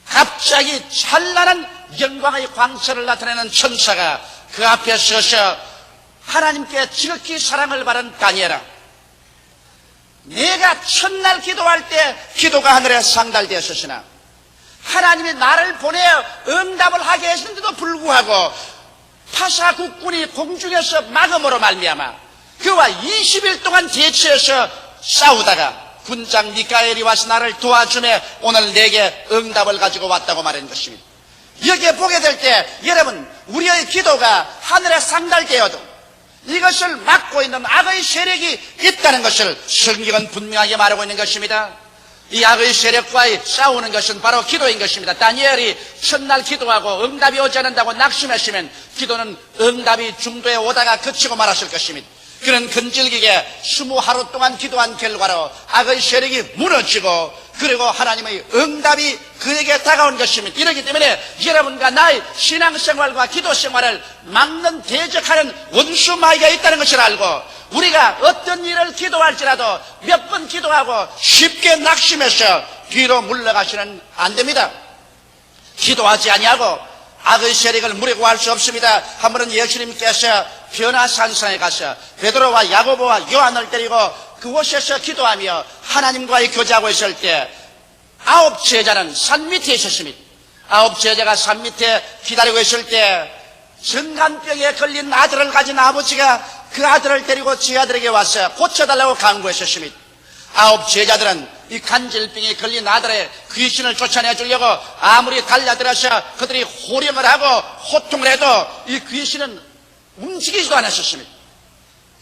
갑자기 찬란한 영광의 광채를 나타내는 천사가 그 앞에 서서 하나님께 지극히 사랑을 받은 다니엘아, 내가 첫날 기도할 때 기도가 하늘에 상달되었으나 하나님이 나를 보내어 응답을 하게 했는데도 불구하고 파사 국군이 공중에서 막음으로 말미암아 그와 20일 동안 대치해서 싸우다가 군장 미카엘이 와서 나를 도와주며 오늘 내게 응답을 가지고 왔다고 말한 것입니다. 여기에 보게 될 때 여러분, 우리의 기도가 하늘에 상달되어도 이것을 막고 있는 악의 세력이 있다는 것을 성경은 분명하게 말하고 있는 것입니다. 이 악의 세력과의 싸우는 것은 바로 기도인 것입니다. 다니엘이 첫날 기도하고 응답이 오지 않는다고 낙심했으면 기도는 응답이 중도에 오다가 그치고 말았을 것입니다. 그는 근질기게 20하루 동안 기도한 결과로 악의 세력이 무너지고 그리고 하나님의 응답이 그에게 다가온 것입니다. 이렇기 때문에 여러분과 나의 신앙생활과 기도생활을 막는 대적하는 원수 마귀가 있다는 것을 알고 우리가 어떤 일을 기도할지라도 몇 번 기도하고 쉽게 낙심해서 뒤로 물러가시는 안 됩니다. 기도하지 아니하고 악의 세력을 무려 구할 수 없습니다. 한 번은 예수님께서 변화산상에 가서 베드로와 야고보와 요한을 데리고 그곳에서 기도하며 하나님과의 교제하고 있을 때 9 제자는 산 밑에 있었습니다. 9 제자가 산 밑에 기다리고 있을 때 정간병에 걸린 아들을 가진 아버지가 그 아들을 데리고 지 아들에게 와서 고쳐달라고 간구했었습니다. 9 제자들은 이 간질병에 걸린 아들의 귀신을 쫓아내 주려고 아무리 달려들어서 그들이 호령을 하고 호통을 해도 이 귀신은 움직이지도 않았었습니다.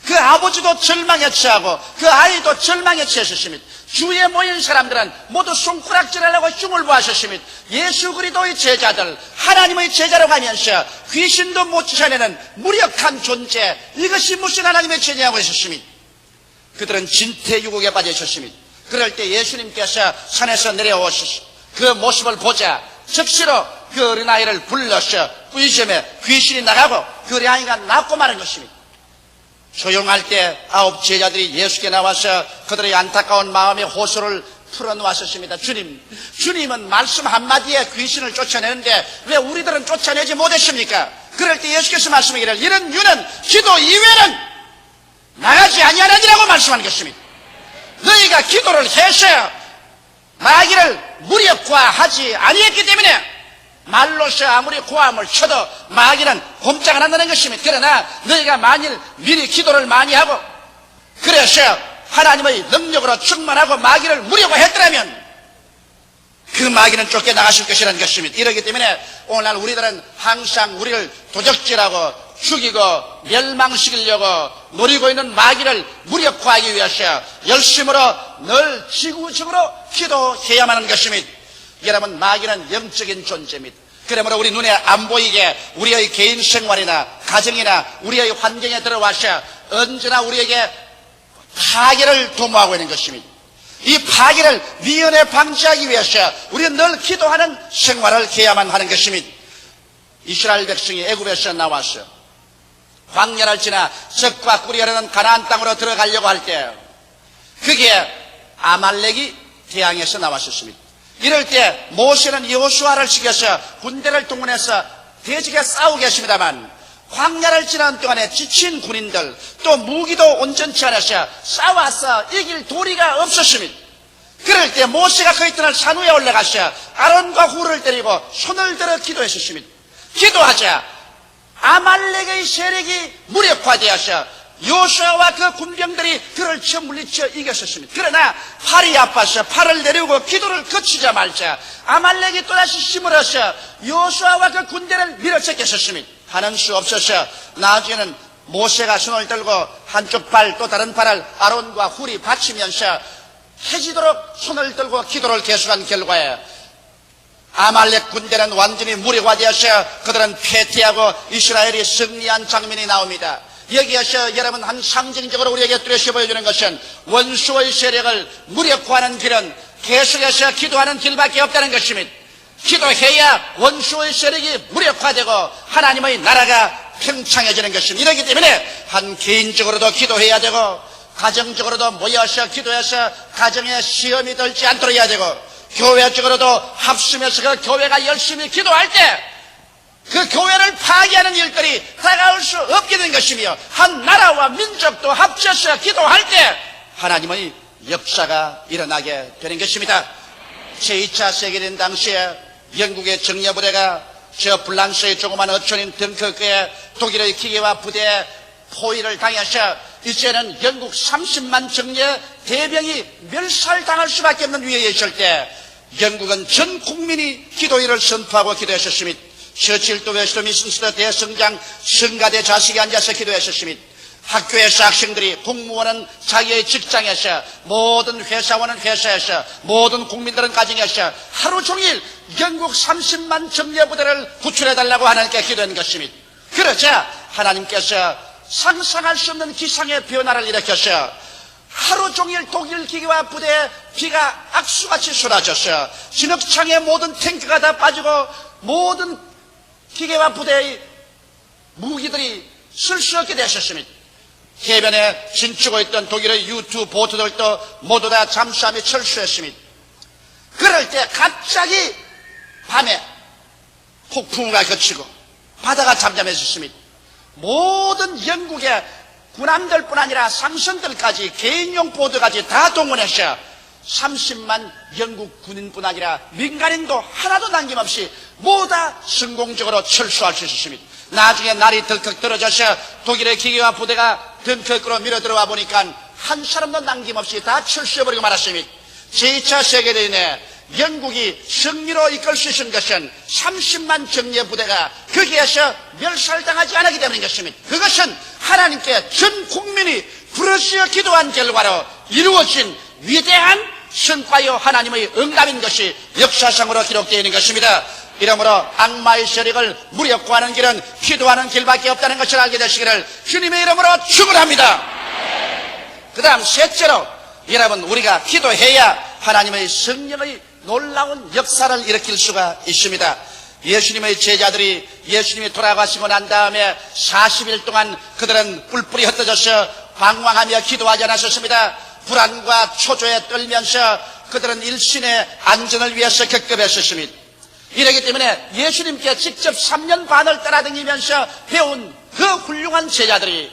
그 아버지도 절망에 처하고 그 아이도 절망에 처했었습니다. 주위에 모인 사람들은 모두 손가락질하려고 흉을 보았었습니다. 예수 그리스도의 제자들, 하나님의 제자라고 하면서 귀신도 못 쫓아내는 무력한 존재, 이것이 무슨 하나님의 제자냐고 했었습니다. 그들은 진퇴유곡에 빠져 있었습니다. 그럴 때 예수님께서 산에서 내려오셔서 그 모습을 보자 즉시로 그 어린아이를 불러서 부이점에 귀신이 나가고 그 어린아이가 낫고 마는 것입니다. 조용할 때 9 제자들이 예수께 나와서 그들의 안타까운 마음의 호소를 풀어놓았었습니다. 주님은 말씀 한마디에 귀신을 쫓아내는데 왜 우리들은 쫓아내지 못했습니까? 그럴 때 예수께서 말씀하기를 이런 유는 기도 이외에는 나가지 아니하느니라고 말씀하는 것입니다. 너희가 기도를 해서 마귀를 무력화하지 아니했기 때문에 말로서 아무리 고함을 쳐도 마귀는 꼼짝 안 한다는 것입니다. 그러나 너희가 만일 미리 기도를 많이 하고 그래서 하나님의 능력으로 충만하고 마귀를 무력화했더라면 그 마귀는 쫓겨나가실 것이라는 것입니다. 이러기 때문에 오늘날 우리들은 항상 우리를 도적질하고 죽이고 멸망시키려고 노리고 있는 마귀를 무력화하기 위해서 열심으로 늘 지구적으로 기도해야만 하는 것입니다. 여러분, 마귀는 영적인 존재입니다. 그러므로 우리 눈에 안 보이게 우리의 개인 생활이나 가정이나 우리의 환경에 들어와서 언제나 우리에게 파괴를 도모하고 있는 것입니다. 이 파괴를 미연에 방지하기 위해서 우리는 늘 기도하는 생활을 해야만 하는 것입니다. 이스라엘 백성이 애굽에서 나와서 광야를 지나 적과 꿀이 흐르는 가나안 땅으로 들어가려고 할 때 그게 아말렉이 대항해서 나왔었습니다. 이럴 때 모세는 여호수아를 시켜서 군대를 동원해서 대적에 싸우게 했습니다만 광야를 지난 동안에 지친 군인들 또 무기도 온전치 않아서 싸워서 이길 도리가 없었습니다. 그럴 때 모세가 그 있던 산 위에 올라가서 아론과 훌을 때리고 손을 들어 기도했었습니다. 기도하자 아말렉의 세력이 무력화되어서 여호수아와 그 군병들이 그를 쳐 물리쳐 이겼었습니다. 그러나 팔이 아파서 팔을 내리고 기도를 거치자 말자 아말렉이 또다시 힘을 얻어서 여호수아와 그 군대를 밀어붙였습니다. 하는 수 없어서 나중에는 모세가 손을 들고 한쪽 팔 또 다른 팔을 아론과 훌이 받치면서 해지도록 손을 들고 기도를 계속한 결과에 아말렉 군대는 완전히 무력화되어서 그들은 패퇴하고 이스라엘이 승리한 장면이 나옵니다. 여기에서 여러분 한 상징적으로 우리에게 뚜렷이 보여주는 것은 원수의 세력을 무력화하는 길은 계속해서 기도하는 길밖에 없다는 것입니다. 기도해야 원수의 세력이 무력화되고 하나님의 나라가 평창해지는 것입니다. 이렇기 때문에 한 개인적으로도 기도해야 되고 가정적으로도 모여서 기도해서 가정에 시험이 들지 않도록 해야 되고 교회적으로도 합심해서 그 교회가 열심히 기도할 때 그 교회를 파괴하는 일들이 다가올 수 없게 된 것이며 한 나라와 민족도 합쳐서 기도할 때 하나님의 역사가 일어나게 되는 것입니다. 제2차 세계대전 당시에 영국의 정예부대가 저 프랑스의 조그만 어촌인 덩커크에 독일의 기계화 부대에 포위를 당해서 이제는 영국 30만 정예 대병이 멸살당할 수밖에 없는 위기에 있을 때 영국은 전 국민이 기도회를 선포하고 기도했었습니다. 처칠도 웨스트민스터 대성당 성가대 좌식에 앉아서 기도했었습니다. 학교에서 학생들이, 공무원은 자기의 직장에서, 모든 회사원은 회사에서, 모든 국민들은 가정에서 하루 종일 영국 30만 정예부대를 구출해달라고 하나님께 기도한 것입니다. 그러자 하나님께서 상상할 수 없는 기상의 변화를 일으켜서 하루 종일 독일 기계화 부대에 비가 악수같이 쏟아져서 진흙창에 모든 탱크가 다 빠지고 모든 기계화 부대의 무기들이 쓸 수 없게 되셨습니다. 해변에 진추고 있던 독일의 U2 보트들도 모두 다 잠수함에 철수했습니다. 그럴 때 갑자기 밤에 폭풍우가 그치고 바다가 잠잠해졌습니다. 모든 영국의 군함들뿐 아니라 상선들까지 개인용 보트까지 다 동원해서 30만 영국 군인뿐 아니라 민간인도 하나도 남김없이 모두 다 성공적으로 철수할 수 있었습니다. 나중에 날이 덜컥 떨어져서 독일의 기계화 부대가 덩커크로 밀어 들어와 보니까 한 사람도 남김없이 다 철수해버리고 말았습니다. 제2차 세계대전에 영국이 승리로 이끌 수 있는 것은 30만 정예 부대가 거기에서 멸살당하지 않았기 때문인 것입니다. 그것은 하나님께 전 국민이 부르짖어 기도한 결과로 이루어진 위대한 성과요 하나님의 응답인 것이 역사상으로 기록되어 있는 것입니다. 이러므로 악마의 세력을 무력화하는 길은 기도하는 길밖에 없다는 것을 알게 되시기를 주님의 이름으로 축원합니다. 그 다음 셋째로 여러분 우리가 기도해야 하나님의 성령의 놀라운 역사를 일으킬 수가 있습니다. 예수님의 제자들이 예수님이 돌아가시고 난 다음에 40일 동안 그들은 뿔뿔이 흩어져서 방황하며 기도하지 않았었습니다. 불안과 초조에 떨면서 그들은 일신의 안전을 위해서 격급했었습니다. 이러기 때문에 예수님께 직접 3년 반을 따라다니면서 배운 그 훌륭한 제자들이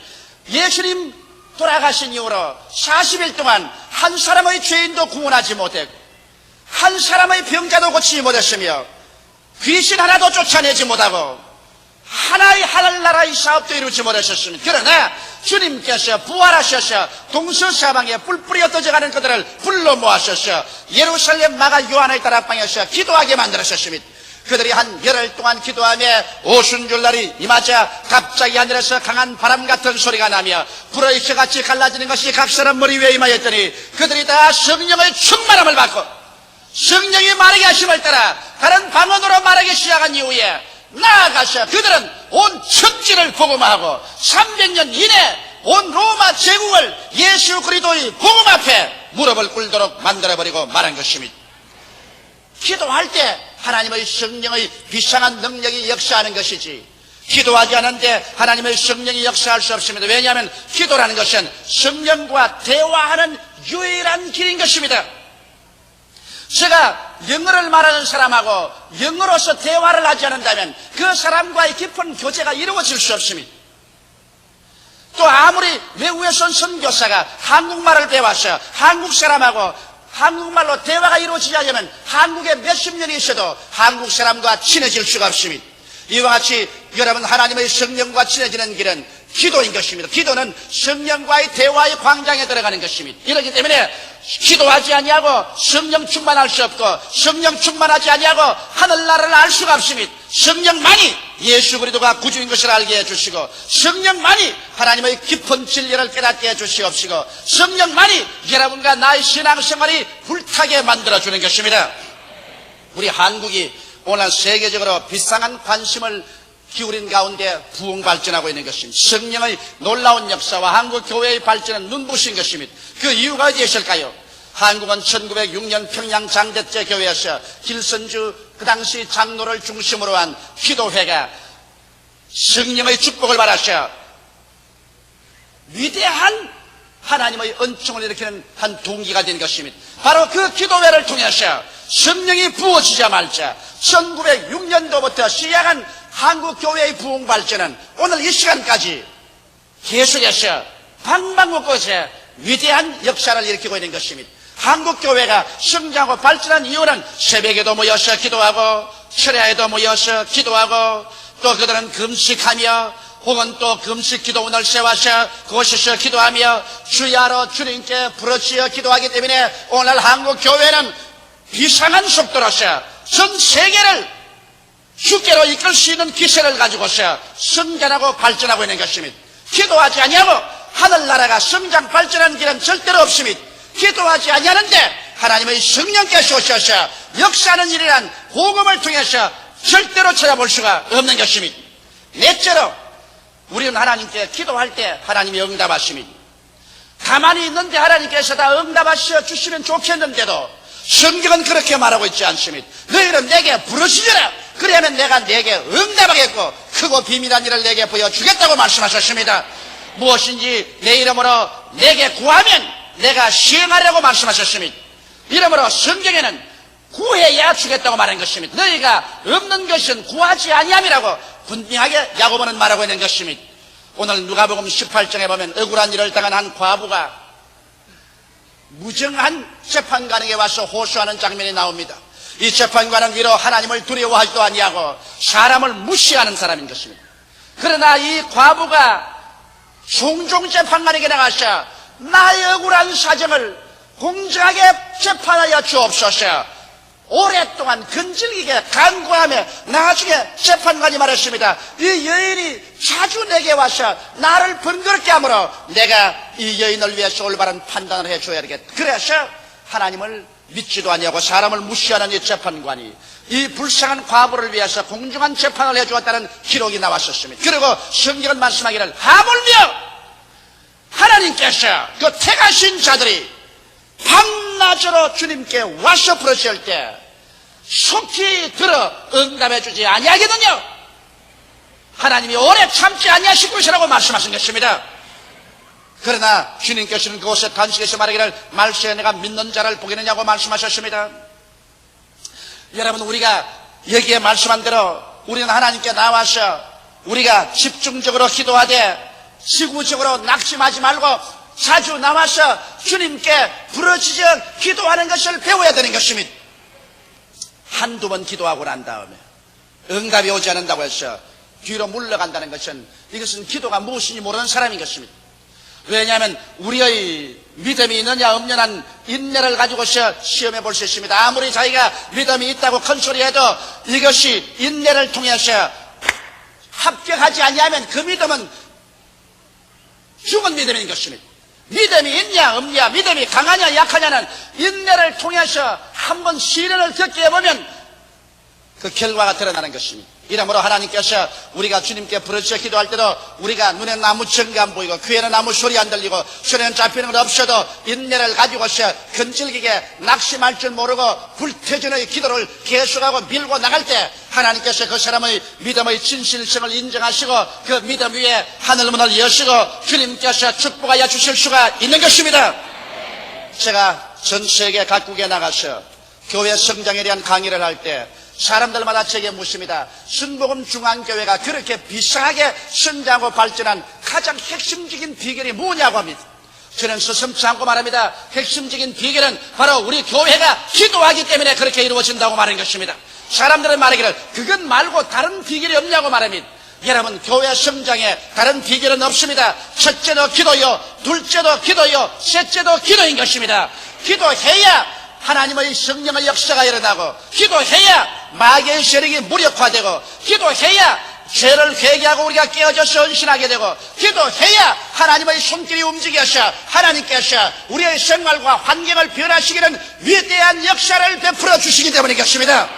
예수님 돌아가신 이후로 40일 동안 한 사람의 죄인도 구원하지 못했고 한 사람의 병자도 고치지 못했으며 귀신 하나도 쫓아내지 못하고 하나의 하늘나라의 사업도 이루지 못하셨습니다. 그러나 주님께서 부활하셔서 동서사방에 뿔뿔이 흩어져가는 그들을 불러 모아셔서 예루살렘 마가 요한의 다락방에서 기도하게 만들었습니다. 그들이 한 열흘 동안 기도하며 오순절날이 임하자 갑자기 하늘에서 강한 바람 같은 소리가 나며 불의 혀같이 갈라지는 것이 각 사람 머리 위에 임하였더니 그들이 다 성령의 충만함을 받고 성령이 말하게 하심을 따라 다른 방언으로 말하기 시작한 이후에 나아가서 그들은 온 천지를 복음화하고 300년 이내 온 로마 제국을 예수 그리스도의 복음 앞에 무릎을 꿇도록 만들어버리고 말한 것입니다. 기도할 때 하나님의 성령의 비상한 능력이 역사하는 것이지 기도하지 않는데 하나님의 성령이 역사할 수 없습니다. 왜냐하면 기도라는 것은 성령과 대화하는 유일한 길인 것입니다. 제가 영어를 말하는 사람하고 영어로서 대화를 하지 않는다면 그 사람과의 깊은 교제가 이루어질 수 없습니다. 또 아무리 외국에서 온 선교사가 한국말을 배워서 한국 사람하고 한국말로 대화가 이루어지지 않으면 한국에 몇십 년이 있어도 한국 사람과 친해질 수가 없습니다. 이와 같이 여러분 하나님의 성령과 친해지는 길은 기도인 것입니다. 기도는 성령과의 대화의 광장에 들어가는 것입니다. 이렇기 때문에 기도하지 아니하고 성령 충만할 수 없고 성령 충만하지 아니하고 하늘나라를 알 수가 없습니다. 성령만이 예수 그리스도가 구주인 것을 알게 해주시고, 성령만이 하나님의 깊은 진리를 깨닫게 해주시옵시고, 성령만이 여러분과 나의 신앙생활이 불타게 만들어주는 것입니다. 우리 한국이 오늘 세계적으로 비상한 관심을 기울인 가운데 부흥 발전하고 있는 것입니다. 성령의 놀라운 역사와 한국 교회의 발전은 눈부신 것입니다. 그 이유가 어디에 있을까요? 한국은 1906년 평양 장대째 교회에서 길선주 그 당시 장로를 중심으로 한 기도회가 성령의 축복을 받아서 위대한 하나님의 은총을 일으키는 한 동기가 된 것입니다. 바로 그 기도회를 통해서 성령이 부어지자마자 1906년도부터 시작한 한국 교회의 부흥 발전은 오늘 이 시간까지 계속해서 방방곡곡에 위대한 역사를 일으키고 있는 것입니다. 한국 교회가 성장하고 발전한 이유는 새벽에도 모여서 기도하고 철야에도 모여서 기도하고 또 그들은 금식하며 혹은 또 금식 기도원을 세워서 그곳에서 기도하며 주야로 주님께 부르짖어 기도하기 때문에 오늘 한국 교회는 비상한 속도로서 전 세계를 주께로 이끌 수 있는 기세를 가지고서 성장하고 발전하고 있는 것입니다. 기도하지 아니하고 하늘나라가 성장 발전하는 길은 절대로 없습니다. 기도하지 아니하는데 하나님의 성령께서 오셔서 역사하는 일이란 복음을 통해서 절대로 찾아볼 수가 없는 것입니다. 넷째로 우리는 하나님께 기도할 때 하나님이 응답하십니다. 가만히 있는데 하나님께서 다 응답하셔 주시면 좋겠는데도 성경은 그렇게 말하고 있지 않습니다. 너희는 내게 부르짖으라. 그래야면 내가 내게 응답하겠고 크고 비밀한 일을 내게 보여주겠다고 말씀하셨습니다. 무엇인지 내 이름으로 내게 구하면 내가 시행하려고 말씀하셨습니다. 이러므로 성경에는 구해야 주겠다고 말한 것입니다. 너희가 없는 것은 구하지 아니함이라고 분명하게 야고보는 말하고 있는 것입니다. 오늘 누가복음 18장에 보면 억울한 일을 당한 한 과부가 무정한 재판관에게 와서 호소하는 장면이 나옵니다. 이 재판관은 위로 하나님을 두려워하지도 아니하고 사람을 무시하는 사람인 것입니다. 그러나 이 과부가 종종 재판관에게 나가서 나의 억울한 사정을 공정하게 재판하여 주옵소서 오랫동안 근질기게 간구하며 나중에 재판관이 말했습니다. 이 여인이 자주 내게 와서 나를 번거롭게 하므로 내가 이 여인을 위해서 올바른 판단을 해줘야 되겠다. 그래서 하나님을 믿지도 아니하고 사람을 무시하는 이 재판관이 이 불쌍한 과부를 위해서 공정한 재판을 해주었다는 기록이 나왔었습니다. 그리고 성경은 말씀하기를 하물며 하나님께서 그 택하신 자들이 밤낮으로 주님께 와서 부르실 때 속히 들어 응답해 주지 아니하겠느냐. 하나님이 오래 참지 아니하실 것이라고 말씀하신 것입니다. 그러나 주님께서는 그곳에 단식에서 말하기를 말세에 내가 믿는 자를 보겠느냐고 말씀하셨습니다. 여러분, 우리가 여기에 말씀한 대로 우리는 하나님께 나와서 우리가 집중적으로 기도하되 지구적으로 낙심하지 말고 자주 나와서 주님께 부르짖어 기도하는 것을 배워야 되는 것입니다. 한두 번 기도하고 난 다음에 응답이 오지 않는다고 해서 뒤로 물러간다는 것은 이것은 기도가 무엇인지 모르는 사람인 것입니다. 왜냐하면 우리의 믿음이 있느냐 없느냐는 인내를 가지고서 시험해 볼 수 있습니다. 아무리 자기가 믿음이 있다고 큰 소리해도 이것이 인내를 통해서 합격하지 아니하면 그 믿음은 죽은 믿음인 것입니다. 믿음이 있냐 없냐, 믿음이 강하냐 약하냐는 인내를 통해서 한번 시련을 겪게 해보면 그 결과가 드러나는 것입니다. 이러므로 하나님께서 우리가 주님께 부르짖어 기도할 때도 우리가 눈에 아무 증거 안 보이고 귀에는 아무 소리 안 들리고 손에는 잡히는 것 없어도 인내를 가지고서 근질기게 낙심할 줄 모르고 불태전의 기도를 계속하고 밀고 나갈 때 하나님께서 그 사람의 믿음의 진실성을 인정하시고 그 믿음 위에 하늘문을 여시고 주님께서 축복하여 주실 수가 있는 것입니다. 제가 전 세계 각국에 나가서 교회 성장에 대한 강의를 할 때 사람들마다 제게 묻습니다. 순복음 중앙교회가 그렇게 비상하게 성장하고 발전한 가장 핵심적인 비결이 뭐냐고 합니다. 저는 서슴지 않고 말합니다. 핵심적인 비결은 바로 우리 교회가 기도하기 때문에 그렇게 이루어진다고 말하는 것입니다. 사람들은 말하기를 그것 말고 다른 비결이 없냐고 말합니다. 여러분, 교회 성장에 다른 비결은 없습니다. 첫째도 기도요, 둘째도 기도요, 셋째도 기도인 것입니다. 기도해야 하나님의 성령의 역사가 일어나고, 기도해야 마귀의 세력이 무력화되고, 기도해야 죄를 회개하고 우리가 깨어져서 헌신하게 되고, 기도해야 하나님의 손길이 움직여서 하나님께서 우리의 생활과 환경을 변화시키는 위대한 역사를 베풀어 주시기 때문인 것입니다.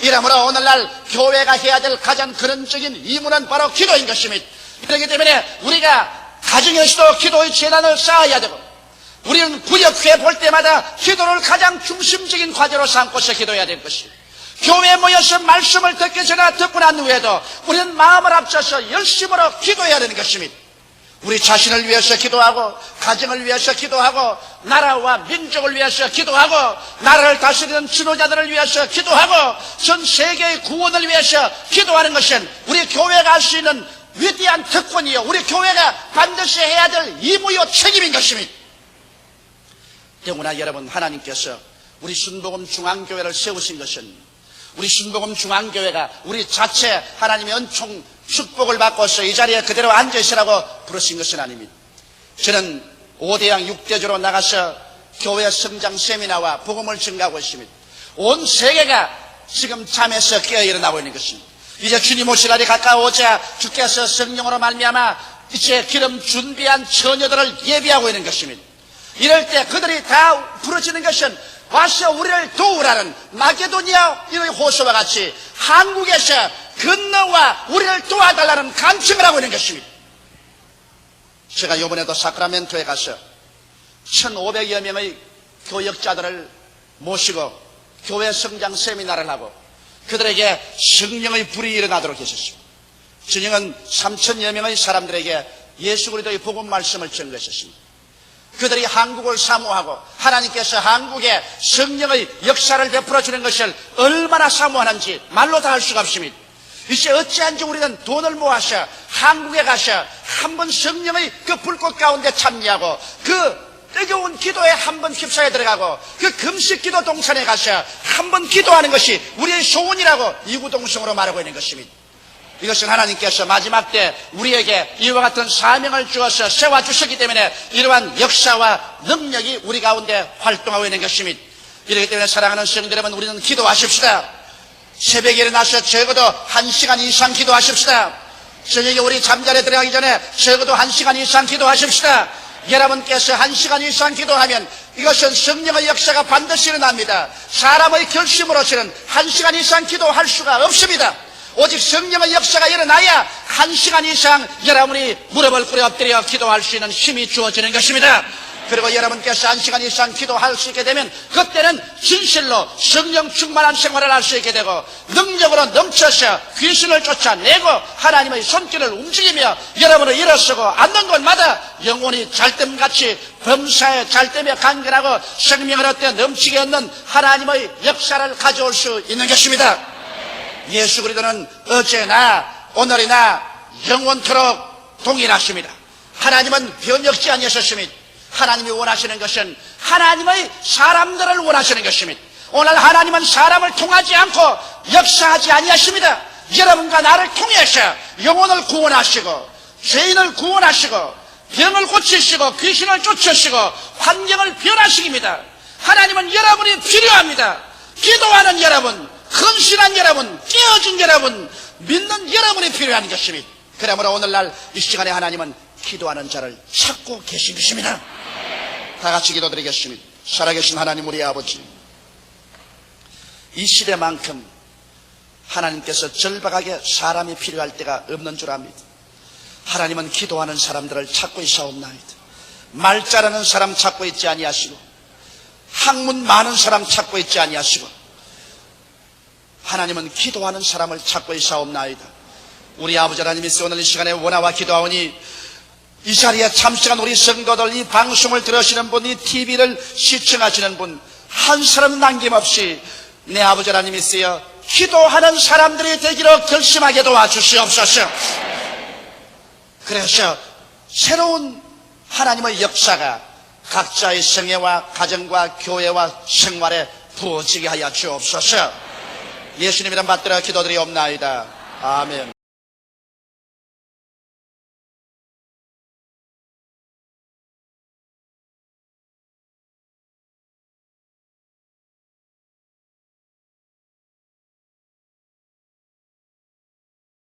이러므로 오늘날 교회가 해야 될 가장 근원적인 임무는 바로 기도인 것입니다. 그렇기 때문에 우리가 가정에서도 기도의 재단을 쌓아야 되고, 우리는 구역회 볼 때마다 기도를 가장 중심적인 과제로 삼고서 기도해야 될 것입니다. 교회에 모여서 말씀을 듣기 전에 듣고 난 후에도 우리는 마음을 합쳐서 열심으로 기도해야 되는 것입니다. 우리 자신을 위해서 기도하고, 가정을 위해서 기도하고, 나라와 민족을 위해서 기도하고, 나라를 다스리는 지도자들을 위해서 기도하고, 전 세계의 구원을 위해서 기도하는 것은 우리 교회가 할 수 있는 위대한 특권이요, 우리 교회가 반드시 해야 될 임무요 책임인 것입니다. 더구나 여러분, 하나님께서 우리 순복음 중앙교회를 세우신 것은 우리 순복음 중앙교회가 우리 자체 하나님의 은총 축복을 받고서 이 자리에 그대로 앉으시라고 부르신 것은 아닙니다. 저는 5대양 6대주로 나가서 교회 성장 세미나와 복음을 증가하고 있습니다. 온 세계가 지금 잠에서 깨어 일어나고 있는 것입니다. 이제 주님 오실 날이 가까워오자 주께서 성령으로 말미암아 이제 기름 준비한 처녀들을 예비하고 있는 것입니다. 이럴 때 그들이 다 부르짖는 것은 와서 우리를 도우라는 마게도니아의 호소와 같이 한국에서 건너와 우리를 도와달라는 간청을 하고 있는 것입니다. 제가 이번에도 사크라멘토에 가서 1,500여 명의 교역자들을 모시고 교회 성장 세미나를 하고 그들에게 성령의 불이 일어나도록 했었습니다. 저녁은 3,000여 명의 사람들에게 예수 그리스도의 복음 말씀을 전거했었습니다. 그들이 한국을 사모하고 하나님께서 한국에 성령의 역사를 베풀어 주는 것을 얼마나 사모하는지 말로 다 할 수가 없습니다. 이제 어찌한지 우리는 돈을 모아서 한국에 가서 한번 성령의 그 불꽃 가운데 참여하고 그 뜨거운 기도에 한번 휩싸여 들어가고 그 금식 기도 동산에 가서 한번 기도하는 것이 우리의 소원이라고 이구동성으로 말하고 있는 것입니다. 이것은 하나님께서 마지막 때 우리에게 이와 같은 사명을 주어서 세워주셨기 때문에 이러한 역사와 능력이 우리 가운데 활동하고 있는 것입니다. 이렇기 때문에 사랑하는 성도 여러분, 우리는 기도하십시다. 새벽에 일어나서 적어도 1시간 이상 기도하십시다. 저녁에 우리 잠자리에 들어가기 전에 적어도 1시간 이상 기도하십시다. 여러분께서 1시간 이상 기도하면 이것은 성령의 역사가 반드시 일어납니다. 사람의 결심으로서는 1시간 이상 기도할 수가 없습니다. 오직 성령의 역사가 일어나야 1시간 이상 여러분이 무릎을 꿇어 엎드려 기도할 수 있는 힘이 주어지는 것입니다. 그리고 여러분께서 1시간 이상 기도할 수 있게 되면 그때는 진실로 성령 충만한 생활을 할 수 있게 되고 능력으로 넘쳐서 귀신을 쫓아내고 하나님의 손길을 움직이며 여러분을 일어서고 앉는 곳마다 영혼이 잘됨같이 범사에 잘됨에 간결하고 생명을 얻되 넘치게 얻는 하나님의 역사를 가져올 수 있는 것입니다. 예수 그리스도는 어제나 오늘이나 영원토록 동일하십니다. 하나님은 변혁지 아니하셨습니다. 하나님이 원하시는 것은 하나님의 사람들을 원하시는 것입니다. 오늘 하나님은 사람을 통하지 않고 역사하지 아니하십니다. 여러분과 나를 통해서 영혼을 구원하시고 죄인을 구원하시고 병을 고치시고 귀신을 쫓으시고 환경을 변화시킵니다. 하나님은 여러분이 필요합니다. 기도하는 여러분, 헌신한 여러분, 깨어진 여러분, 믿는 여러분이 필요한 것입니다. 그러므로 오늘날 이 시간에 하나님은 기도하는 자를 찾고 계신 것입니다. 다 같이 기도드리겠습니다. 살아계신 하나님 우리 아버지, 이 시대만큼 하나님께서 절박하게 사람이 필요할 때가 없는 줄 압니다. 하나님은 기도하는 사람들을 찾고 있사옵나이다. 말 잘하는 사람 찾고 있지 아니하시고 학문 많은 사람 찾고 있지 아니하시고 하나님은 기도하는 사람을 찾고 있사옵나이다. 우리 아버지 하나님이 오늘 이 시간에 원하와 기도하오니 이 자리에 참석한 우리 성도들, 이 방송을 들으시는 분, 이 TV를 시청하시는 분 한 사람 남김없이 내 아버지 하나님이 쓰여 기도하는 사람들이 되기로 결심하게 도와주시옵소서. 그래서 새로운 하나님의 역사가 각자의 생애와 가정과 교회와 생활에 부어지게 하여 주옵소서. 예수님 이름 받들어 기도드리옵나이다. 아멘.